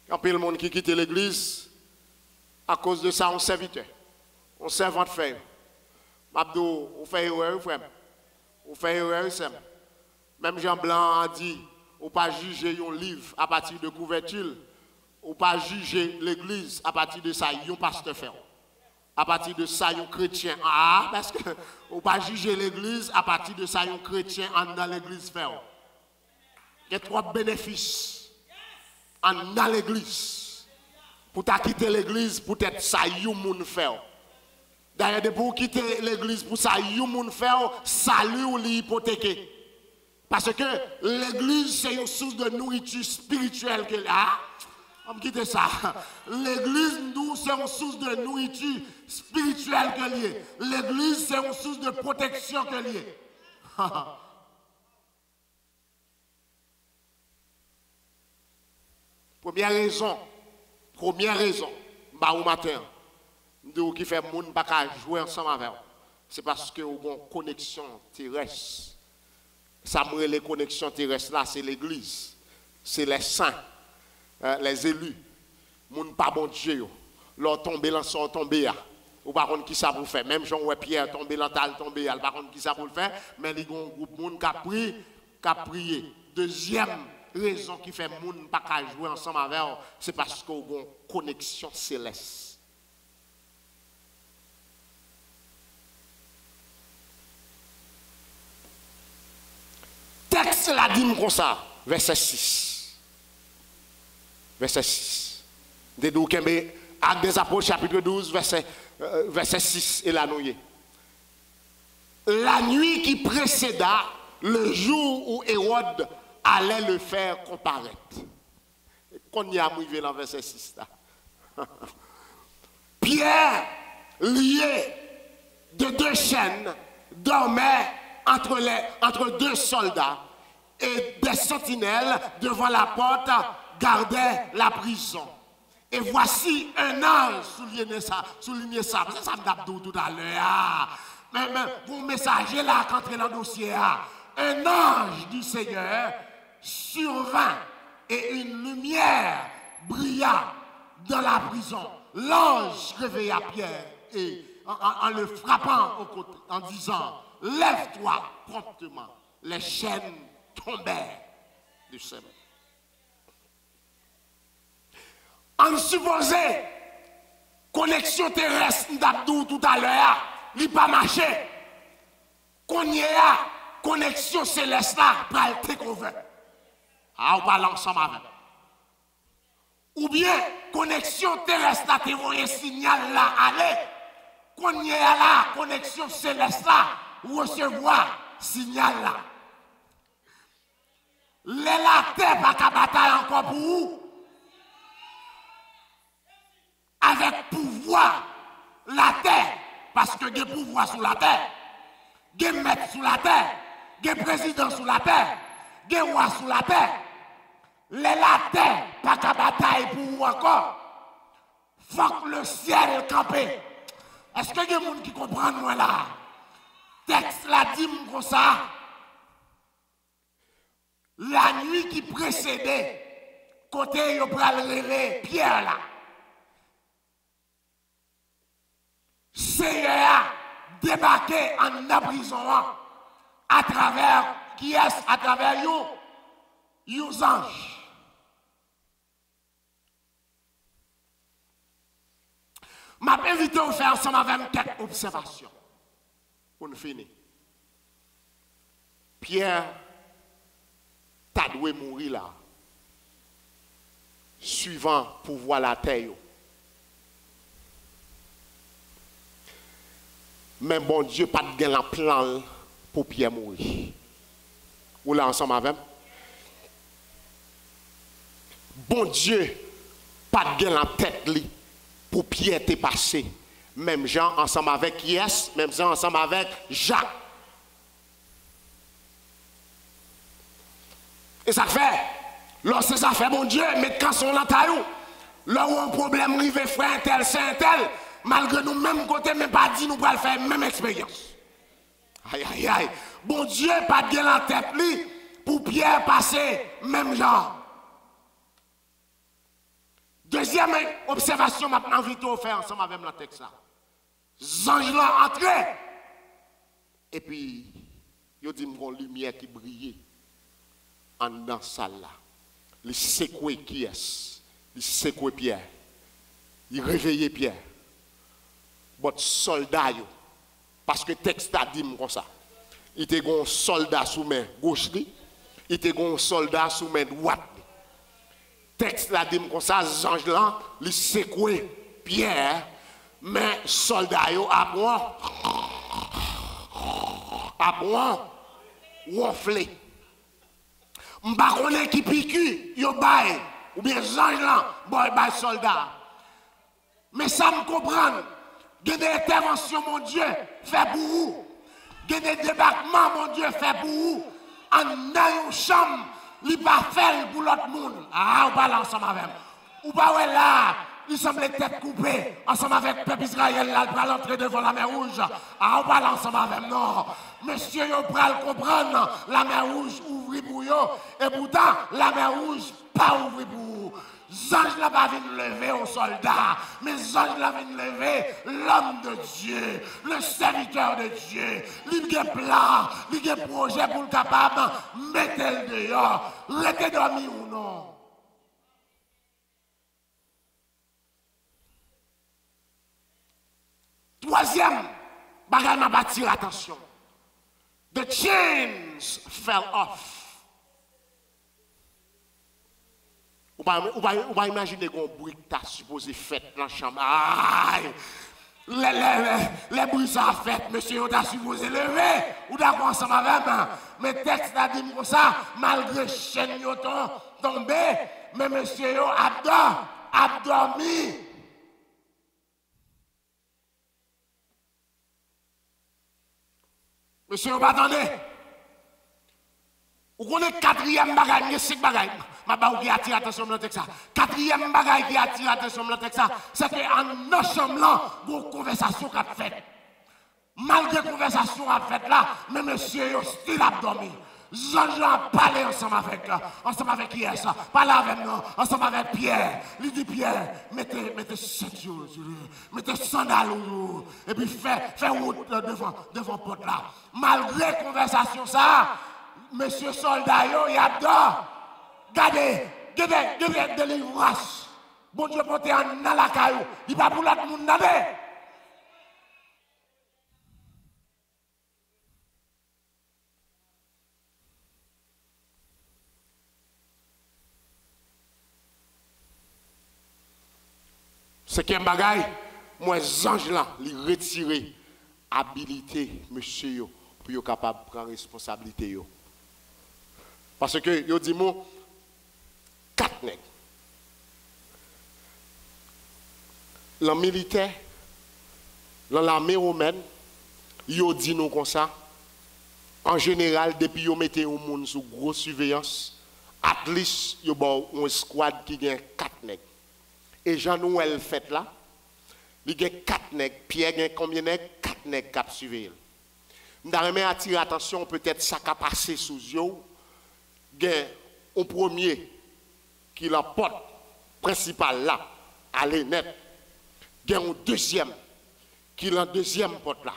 Il y a le monde qui quitte l'église, à cause de ça, on serviteur. On servante fait. Mabdo, on fait erreur, frère. On fait erreur, c'est. Même Jean Blanc a dit, on pas juger un livre à partir de couverture. On pas juger l'église à partir de ça, un pasteur fait. À partir de ça, un chrétien. Ah, parce que on pas juger l'église à partir de ça, un chrétien dans l'église fait. Il y a 3 bénéfices dans l'église. Pour quitter l'église, peut-être ça, you moun fait. D'ailleurs, pour quitter l'église, pour ça, you moun fait, salut ou l'hypothéquer. Parce que l'église, c'est une source de nourriture spirituelle que là. On va quitter ça. L'église, nous, c'est une source de nourriture spirituelle que liée. L'église, c'est une source de protection que liée. Première raison, bah au matin, nous qui fait monde pas jouer ensemble avec, c'est parce que vous avez une connexion terrestre. Ça me les connexions terrestres là, c'est l'église, c'est les saints, les élus, monde pas bon Dieu, leur tomber là, sont tombés là. Ou par contre qui ça vous fait, même Jean Pierre tomber là, tomber là, par contre qui ça vous le fait, mais il y a un groupe monde qui a prié. Deuxième raison qui fait moun pas qu'à jouer ensemble avec, c'est parce qu'on a une connexion céleste. Texte la dit comme ça, verset 6. Verset 6. Actes des Apôtres, chapitre 12, verset 6, et la nouille. La nuit qui précéda le jour où Hérode allait le faire comparaître. Qu'on y a arrivé dans verset 6 là. Pierre lié de deux chaînes dormait entre deux soldats et des sentinelles devant la porte gardaient la prison. Et voici un ange, soulignez ça, ça me dit tout à l'heure. Mais vous messager là, quand dans le dossier, un ange du Seigneur survint et une lumière brilla dans la prison. L'ange réveilla Pierre et en le frappant au côté, en disant, lève-toi promptement. Les chaînes tombèrent du ses mains. On supposait connexion terrestre d'Abdou tout à l'heure, il n'a pas marché. Qu'on y a connexion céleste là, pour le takeover. Ah, on parle ensemble avec. Ou bien connexion terrestre là, tu vois un signal là, allez. Qu'on y a là, connexion céleste là, recevoir signal là. La terre pas qu'à bataille encore pour vous. Avec pouvoir, la terre, parce que il y a pouvoir sur la terre, il y a maître sur la terre, il y a président sur la terre, il y a roi sur la terre. La terre, pas qu'à bataille pour vous encore. Faut que le ciel campe. Est-ce que y a des gens qui comprennent moi là? Texte la dit comme ça. La nuit qui précédait, côté yo pral rele Pierre là. Seigneur a débarqué en emprisonnant à travers qui est à travers you anges. M'a invité à faire ensemble avec quelques observations. Pour nous finir. Pierre t'as dû mourir là. Suivant pour voir la terre. Mais bon Dieu, pas de gain plan pour Pierre mourir. Ou là ensemble avec? Bon Dieu, pas de gain tête li pour Pierre te passer. Même Jean ensemble avec Yes, même Jean ensemble avec Jacques. Et ça fait, lorsque ça fait, bon Dieu, mettre quand son lantayou, là où un problème arrive, frère, un tel, c'est un tel, malgré nous, même côté, même pas dit, nous pourrons faire la même expérience. Aïe, aïe, aïe. Bon Dieu, pas de gueule en tête, lui, pour Pierre passer, même genre. Deuxième observation, m'a invité à faire ensemble avec le texte là. Ange là entré. Et puis, il dit une lumière qui brillait en dans la salle là. Il secouait qui est? Il secouait Pierre. Il réveillait Pierre. Votre soldat, parce que le texte a dit comme ça. Il était un soldat sous main gauche, il était un soldat sous main droite. Texte là dit comme ça, ange là, il secouait Pierre, mais soldat yo à ronfler. M'pa connait qui piqûre, yo bail ou bien ange là, boy bail soldat. Mais ça me comprend. Il y a des interventions, mon Dieu, fait pour vous. Il y a des débarquements, mon Dieu, fait pour vous. En dans une chambre, il n'est pas fait pour l'autre monde. Ah, on parle ensemble avec. Ou pas ouais là, il semble tête coupée, ensemble avec le peuple Israël, là, il va l'entrer devant la mer rouge. Ah, on parle ensemble avec. Non, monsieur, vous pouvez comprendre, la mer rouge ouvre pour vous, et pourtant, la mer rouge pas ouvre pour vous. Ange là va venir lever aux soldats, mais ange là va venir lever l'homme de Dieu, le serviteur de Dieu. Il a un plan, il a un projet pour le capable, mettez-le dehors, restez dormi ou non. Troisième, bagage m'a attiré l'attention. The chains fell off. Ou pas imaginer qu'on bruit que tu as supposé faire dans la chambre. Aïe! Les bruits sont faits, monsieur, on t'a supposé lever. Ou d'accord ensemble avec moi. Mais texte a dit comme ça, malgré chaîne tombé, mais monsieur a dormi. Monsieur, vous attendez. Vous connaissez quatrième bagaille, il y a 5 bagailles. Ma ba qui attire attention dans le texte. Quatrième bagaille qui attire attention dans le texte, c'est qu'en nos chambres là, une conversation qu'a faite. Malgré la conversation qu'a faite là, mais monsieur est still a dormi. Jean-Jean parlé ensemble avec hier, ça. Parlez avec nous, ensemble avec Pierre. Il dit Pierre, mettez ceinture, mettez sandales, et puis faites route devant porte là. Malgré la conversation ça, monsieur soldat, il y a dedans. Regardez, délivrance. Bon Dieu, portez en dans la caillou. Il va pour l'autre monde d'aller. C'est qu'un bagaille, moi, ange là, il retire habilité, monsieur, pour être capable de prendre responsabilité. Parce que, yo dit, moi, 4 nègres. Le militaire, dans l'armée romaine, yo dit nous comme ça, en général, depuis yo mettez un monde sous grosse surveillance, at least, yo bon, un squad qui gagne 4 nègres. Et Jean-Noël fait là, il y a 4 nègres. Pierre a combien de nègres? 4 nègres qui suivent. Nous devons attirer attention, peut-être ça qui a passé sous yeux. Il y a un premier qui est la porte principale là, à net. Il y a un deuxième qui est la deuxième porte là.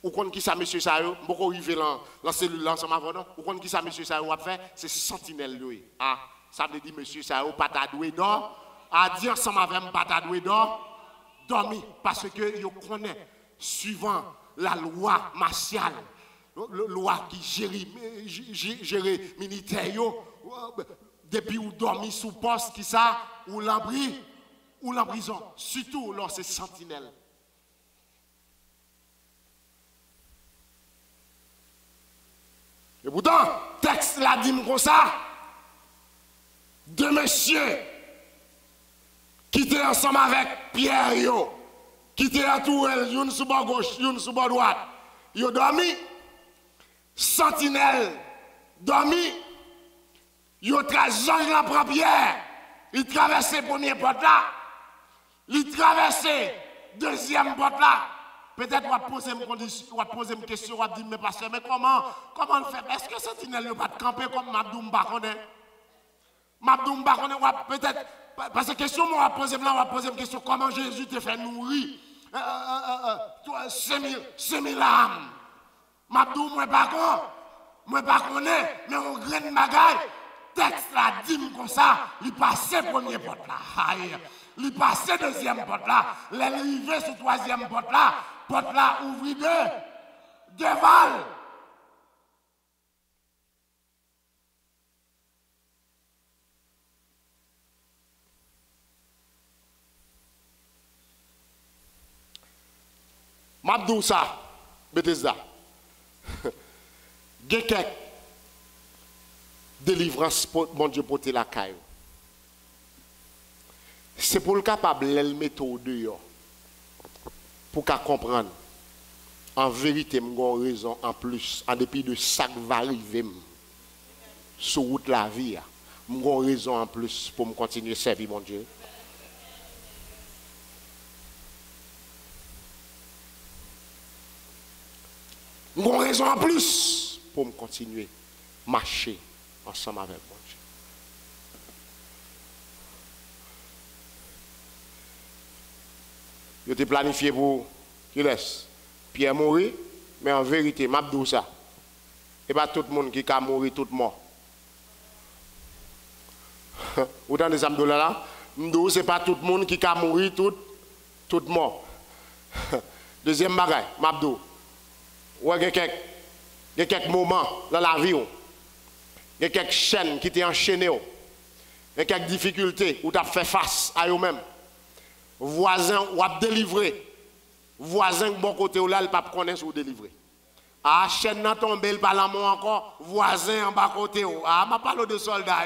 Vous connaissez qui ça, monsieur Sayo? Je vais arriver dans la cellule ensemble avant. Vous connaissez qui ça, monsieur Sayo a fait? C'est sentinelle. Ah, ça veut dire, monsieur Sayo, pas t'adoué non? À dire ensemble avec un patadoué dormi parce que je connais suivant la loi martiale, la loi qui gère militaire, depuis ou dormi sous poste qui ça, ou l'abri, ou la prison, surtout lorsque c'est sentinelle. Et pourtant, texte l'a dit comme ça, deux messieurs qui étaient ensemble avec Pierre, qui étaient à Tourelle, une sous bord gauche, une sous bord droite. Ils ont dormi, sentinelle, dormi, ils ont traversé la première Pierre, ils traversaient la première porte là, ils traversaient la deuxième porte là. Peut-être qu'on va poser une question, on va dire, mais pasteur, mais comment le faire? Est-ce que sentinelle ne va pas camper comme Mabdoum Bakone? Mabdoum Bakone, peut-être. Parce que question, on va poser une question, comment Jésus te fait nourrir 5 000 âmes. Mabdou, moi pas connais, mais on graine bagaille. Texte là dit comme ça, il passait premier porte là. Il passait deuxième porte là. L'arrivée sur troisième porte là ouvrit deux valves. Mabdou ça, Bethesda. Il y a quelques délivrances, mon Dieu, pour la caille. C'est pour le capable de le mettre au dehors. Pour qu'à comprendre. En vérité, j'ai une raison en plus, en dépit de ça qui va arriver sur route la vie. J'ai une raison en plus pour me continuer à servir mon Dieu. J'ai une raison en plus pour me continuer à marcher ensemble avec mon Dieu. Je t'ai planifié pour qu'il laisse Pierre mourir, mais en vérité, je dis ça. Et pas tout le monde qui a mourir tout mort. Vous entendez ça, là? Je dis c'est pas tout le monde qui a mourir tout mort. Deuxième bagaille, je dis. Il y a quelques moments dans la vie, il y a quelques chaînes qui t'ont enchaîné, il y a quelques difficultés où tu as fait face à eux-mêmes. Voisin ou à délivrer. Voisin de bon côté ou là, il ne peut pas connaître ou délivrer. Ah, chaîne n'a tombé, il parle encore. Voisin en bas côté. Ah, je parle de soldats.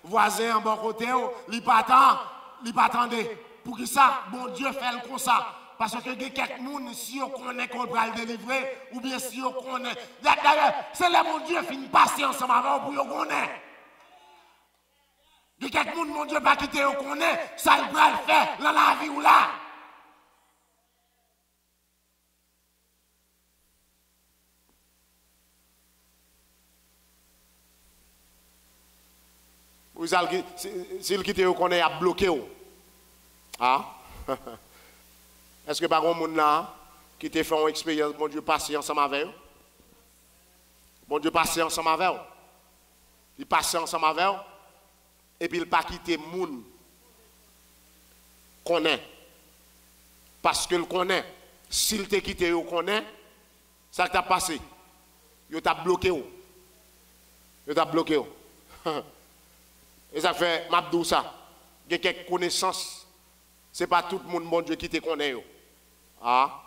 Voisin en bas côté, il ne peut pas attendre. Pour qui ça, bon Dieu fait comme ça. Parce que il y a quelques personnes, si on connaît qu'on va le délivrer, ou bien si on connaît. D'ailleurs, c'est là, mon Dieu, fin passer ensemble avant pour qu'on connaît. Il y a quelques personnes, mon Dieu, pas quitter, on connaît, ça il va le faire dans la vie ou là. S'il quitte, on connaît, à bloquer. Ah? Est-ce que par contre, mon là, qui te fait une expérience, mon Dieu, passer ensemble avec eux? Mon Dieu, passer ensemble avec eux? Il passe ensemble avec eux? Et puis il pas quitter moun connaît. Parce que le connaît. S'il te quitté, il connaît, ça t'a passé. Il t'a bloqué. Il t'a bloqué. Et ça fait, m'abdou ça. Il y a quelques connaissances. Ce n'est pas tout le monde, mon Dieu, qui te connaît. Ah.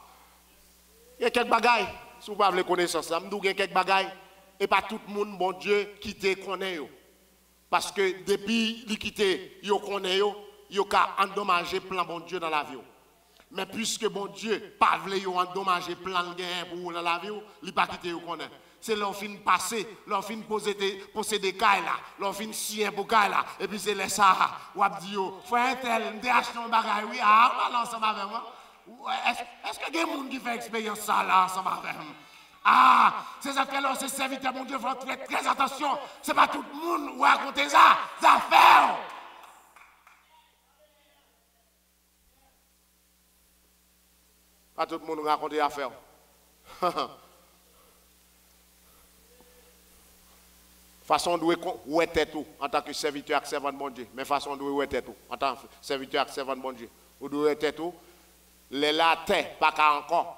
Il y a quelques bagailles. Si vous avez les connaissances, il y a quelques bagailles. Et pas tout le monde, mon Dieu, qui te connaît. Parce que depuis qu'il quitte, il connaît, il a endommagé plein bon Dieu dans la vie. Mais puisque bon Dieu pas voulu endommager plein de gains pour dans la vie, il n'a pas quitté, il connaît. C'est leur fin passé, leur fin poser des cailles là, leur fin sien pour cailles là, et puis c'est les ça, ou dit frère tel, m'te acheté un bagage, oui, ah, on va ensemble avec moi. Est-ce que il y a des gens qui font expérience ça là ensemble avec moi? Ah, ces affaires-là, ces serviteurs, mon Dieu, faut faire très attention. C'est pas tout le monde qui raconte ça, ça fait. Pas tout le monde raconte des affaires. Façon de où était tout en tant que serviteur et servant de bon Dieu. Mais façon de où était tout en tant que serviteur et servant de bon Dieu. Où était tout, les latés, pas qu'à encore.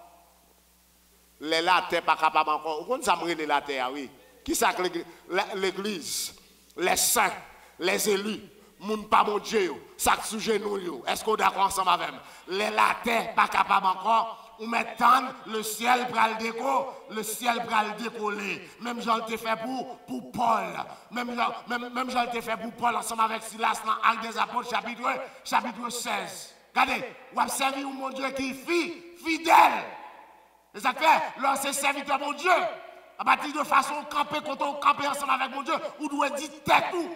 Les latés, pas capable encore. Vous comprenez ça, les latés, oui. Qui ça que l'église, les saints, les élus, moun pas mon Dieu, ça sous genou, est-ce qu'on est d'accord ensemble avec moi? Les latés, pas capable encore. Ou maintenant, le ciel pral déco, le ciel pral décoller. Même j'en t'ai fait pour Paul. Même j'en t'ai fait pour Paul ensemble avec Silas dans Actes des Apôtres, chapitre 16. Regardez, vous observez mon Dieu qui est fidèle. Et ça fait, lorsque serviteur mon Dieu, à partir de façon camper, quand on camper ensemble avec mon Dieu, vous devez dire tête tout.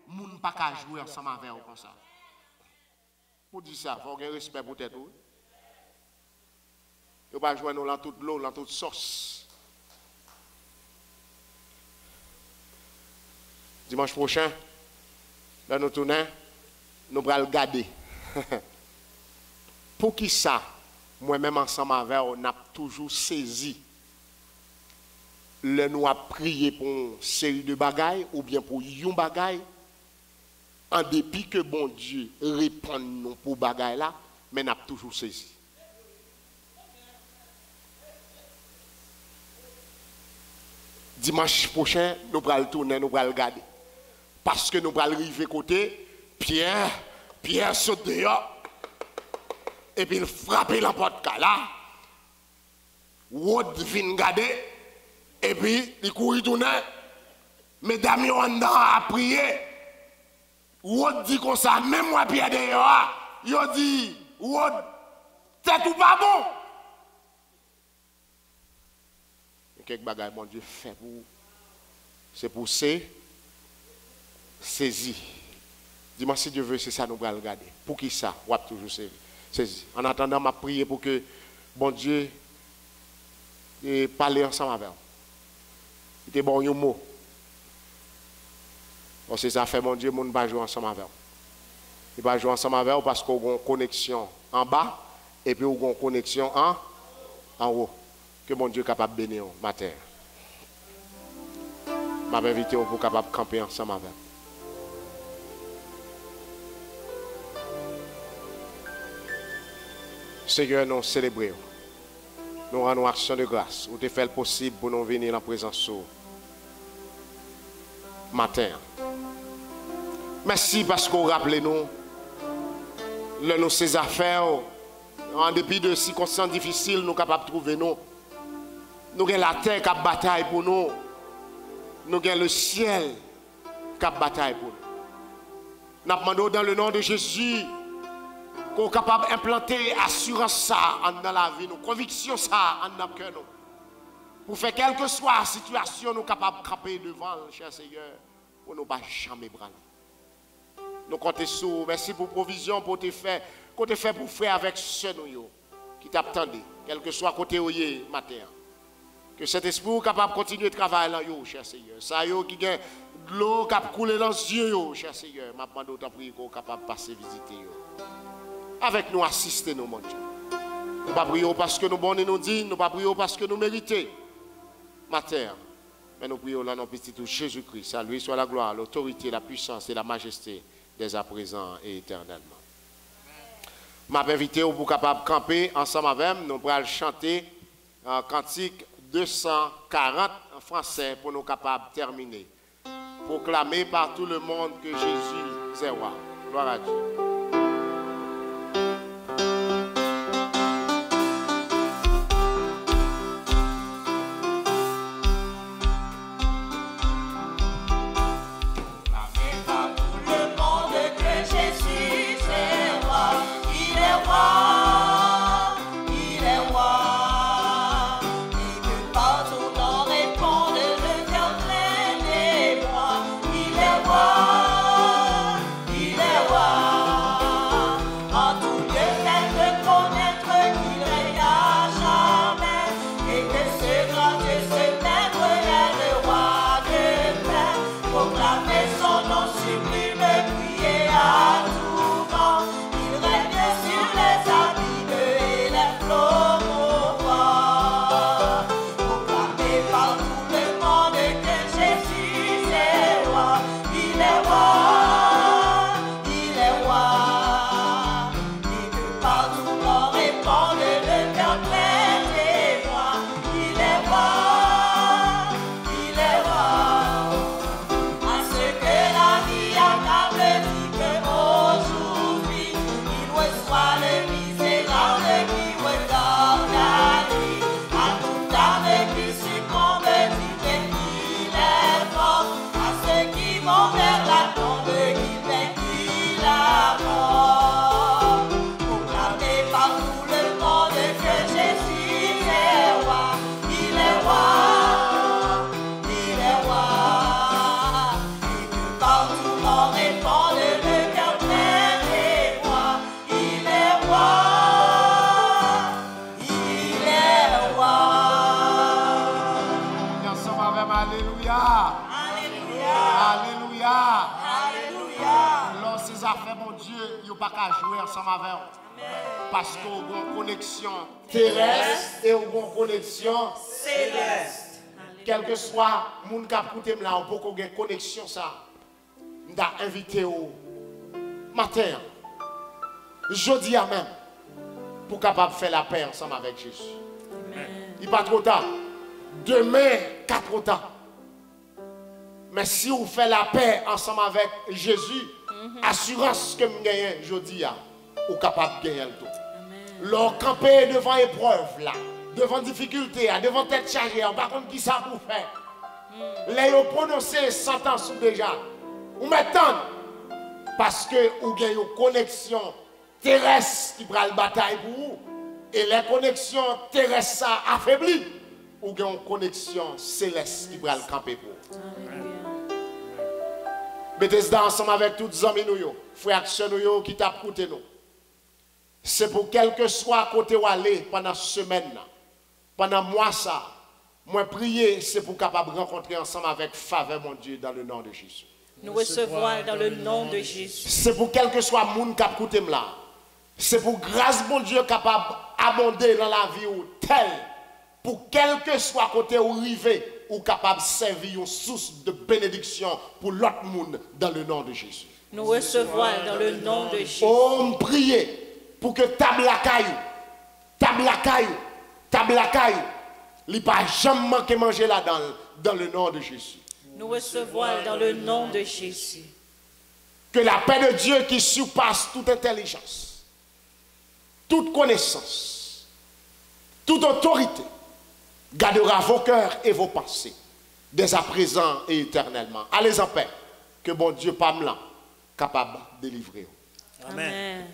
Moun pas qu'à jouer ensemble avec vous comme ça. Pour dire ça, il faut avoir respect pour tête tout. Il ne faut pas jouer dans toute l'eau, dans toute sauce. Dimanche prochain, dans nous tournons, nous allons le garder. Pour qui ça, moi-même ensemble avec vous, on a toujours saisi. Nous avons prié pour une série de bagailles ou bien pour une bagaille. En dépit que bon Dieu répond nous pour bagaille là, mais nous avons toujours saisi. Dimanche prochain, nous allons tourner, nous allons regarder. Parce que nous allons arriver côté, Pierre saute dehors, et puis il frappe la porte là. Wod vient garder, et puis il court tourner. Mesdames, ils a prié. Wod dit comme ça, même moi, Pierre dehors, il dit, Wod, c'est tout pas bon. Quelques bagages, mon Dieu, fait pour. C'est pour saisir. Dis-moi si Dieu veut, c'est ça nous allons regarder. Pour qui ça? On va toujours saisir. En attendant, je prie pour que bon Dieu parle ensemble avec vous. Il était bon un mot. C'est ça fait, mon Dieu, on ne va pas jouer ensemble avec vous. Il va jouer ensemble avec vous parce qu'on a une connexion en bas et puis on a une connexion en haut. Que mon Dieu est capable de bénir matin. Je vais inviter pour capable de camper ensemble avec. Seigneur, nous célébrons. Nous rendons action de grâce. Vous avez fait le possible pour nous venir en présence ce matin. Merci parce que vous rappelez nous ces affaires. En dépit de circonstances difficiles, nous sommes capables de trouver nous. Nous avons la terre qui a bataille pour nous. Nous avons le ciel qui a bataille pour nous. Nous demandons dans le nom de Jésus qu'on capable d'implanter assurance ça dans la vie, nous, conviction ça dans le cœur. Pour faire quelle que soit la situation, nous sommes capables de camper devant le cher Seigneur, pour ne pas jamais braler. Nous comptons sur, merci pour provision, pour te faire, qu'on te fait pour faire avec ceux qui t'attendent, quel que soit côté où il matin. Que cet esprit soit capable de continuer de travailler là, cher Seigneur. Ça y est, qui a de l'eau qui a coulé dans les yeux, cher Seigneur. Je demande autant prier qu'on est capable de passer visiter. Avec nous, assister nous, mon Dieu. Nous ne pas prier parce que nous bons et nous dignes, nous ne pas prier parce que nous méritons. Matin, mais nous prions là, dans petit tout Jésus-Christ. À lui soit la gloire, l'autorité, la puissance et la majesté dès à présent et éternellement. Je m'ai invité pour capable camper ensemble avec nous. Nous allons chanter un cantique 240 en français pour nous capables de terminer. Proclamer par tout le monde que Jésus est roi. Gloire à Dieu. Pas qu'à jouer ensemble avec eux. Parce qu'on a une connexion terrestre et on a une connexion céleste. Quel que soit le monde qui a écouté là, on peut avoir une connexion ça. On a invité au matin, jeudi à même, pour capable faire la paix ensemble avec Jésus. Il n'est pas trop tard. Demain, 4 tard. Mais si on fait la paix ensemble avec Jésus, assurance que vous gagnez aujourd'hui, vous êtes capable de gagner le tout. Leur camper devant épreuve, là, devant difficulté, devant tête chargée, par contre, qui ça pour faire? Les ont prononcé sentence déjà. Vous m'attendez parce que vous avez une connexion terrestre qui prend la bataille pour vous. Et les connexions terrestres affaiblies, vous avez une connexion céleste qui prend le camper pour vous. Mettez ensemble avec tous les amis, frères et sœurs qui t'ont écouté nous. C'est pour quel que soit côté où aller pendant cette semaine, pendant mois ça, moi prier, c'est pour capable rencontrer ensemble avec faveur mon Dieu dans le nom de Jésus. Nous recevoir dans le nom de Jésus. C'est pour quel que soit monde qui a écouté là. C'est pour grâce mon Dieu capable abonder dans la vie ou tel pour quel que soit côté où arriver ou capable de servir une source de bénédiction pour l'autre monde dans le nom de Jésus. Nous recevoir dans le nom de Jésus. On prie pour que table la caillou, il pas jamais manquer manger là-dedans dans le nom de Jésus. Nous recevoir dans le nom de Jésus. Que la paix de Dieu qui surpasse toute intelligence, toute connaissance, toute autorité, gardera vos cœurs et vos pensées, dès à présent et éternellement. Allez en paix, que bon Dieu, Pamela, capable de délivrer. Amen.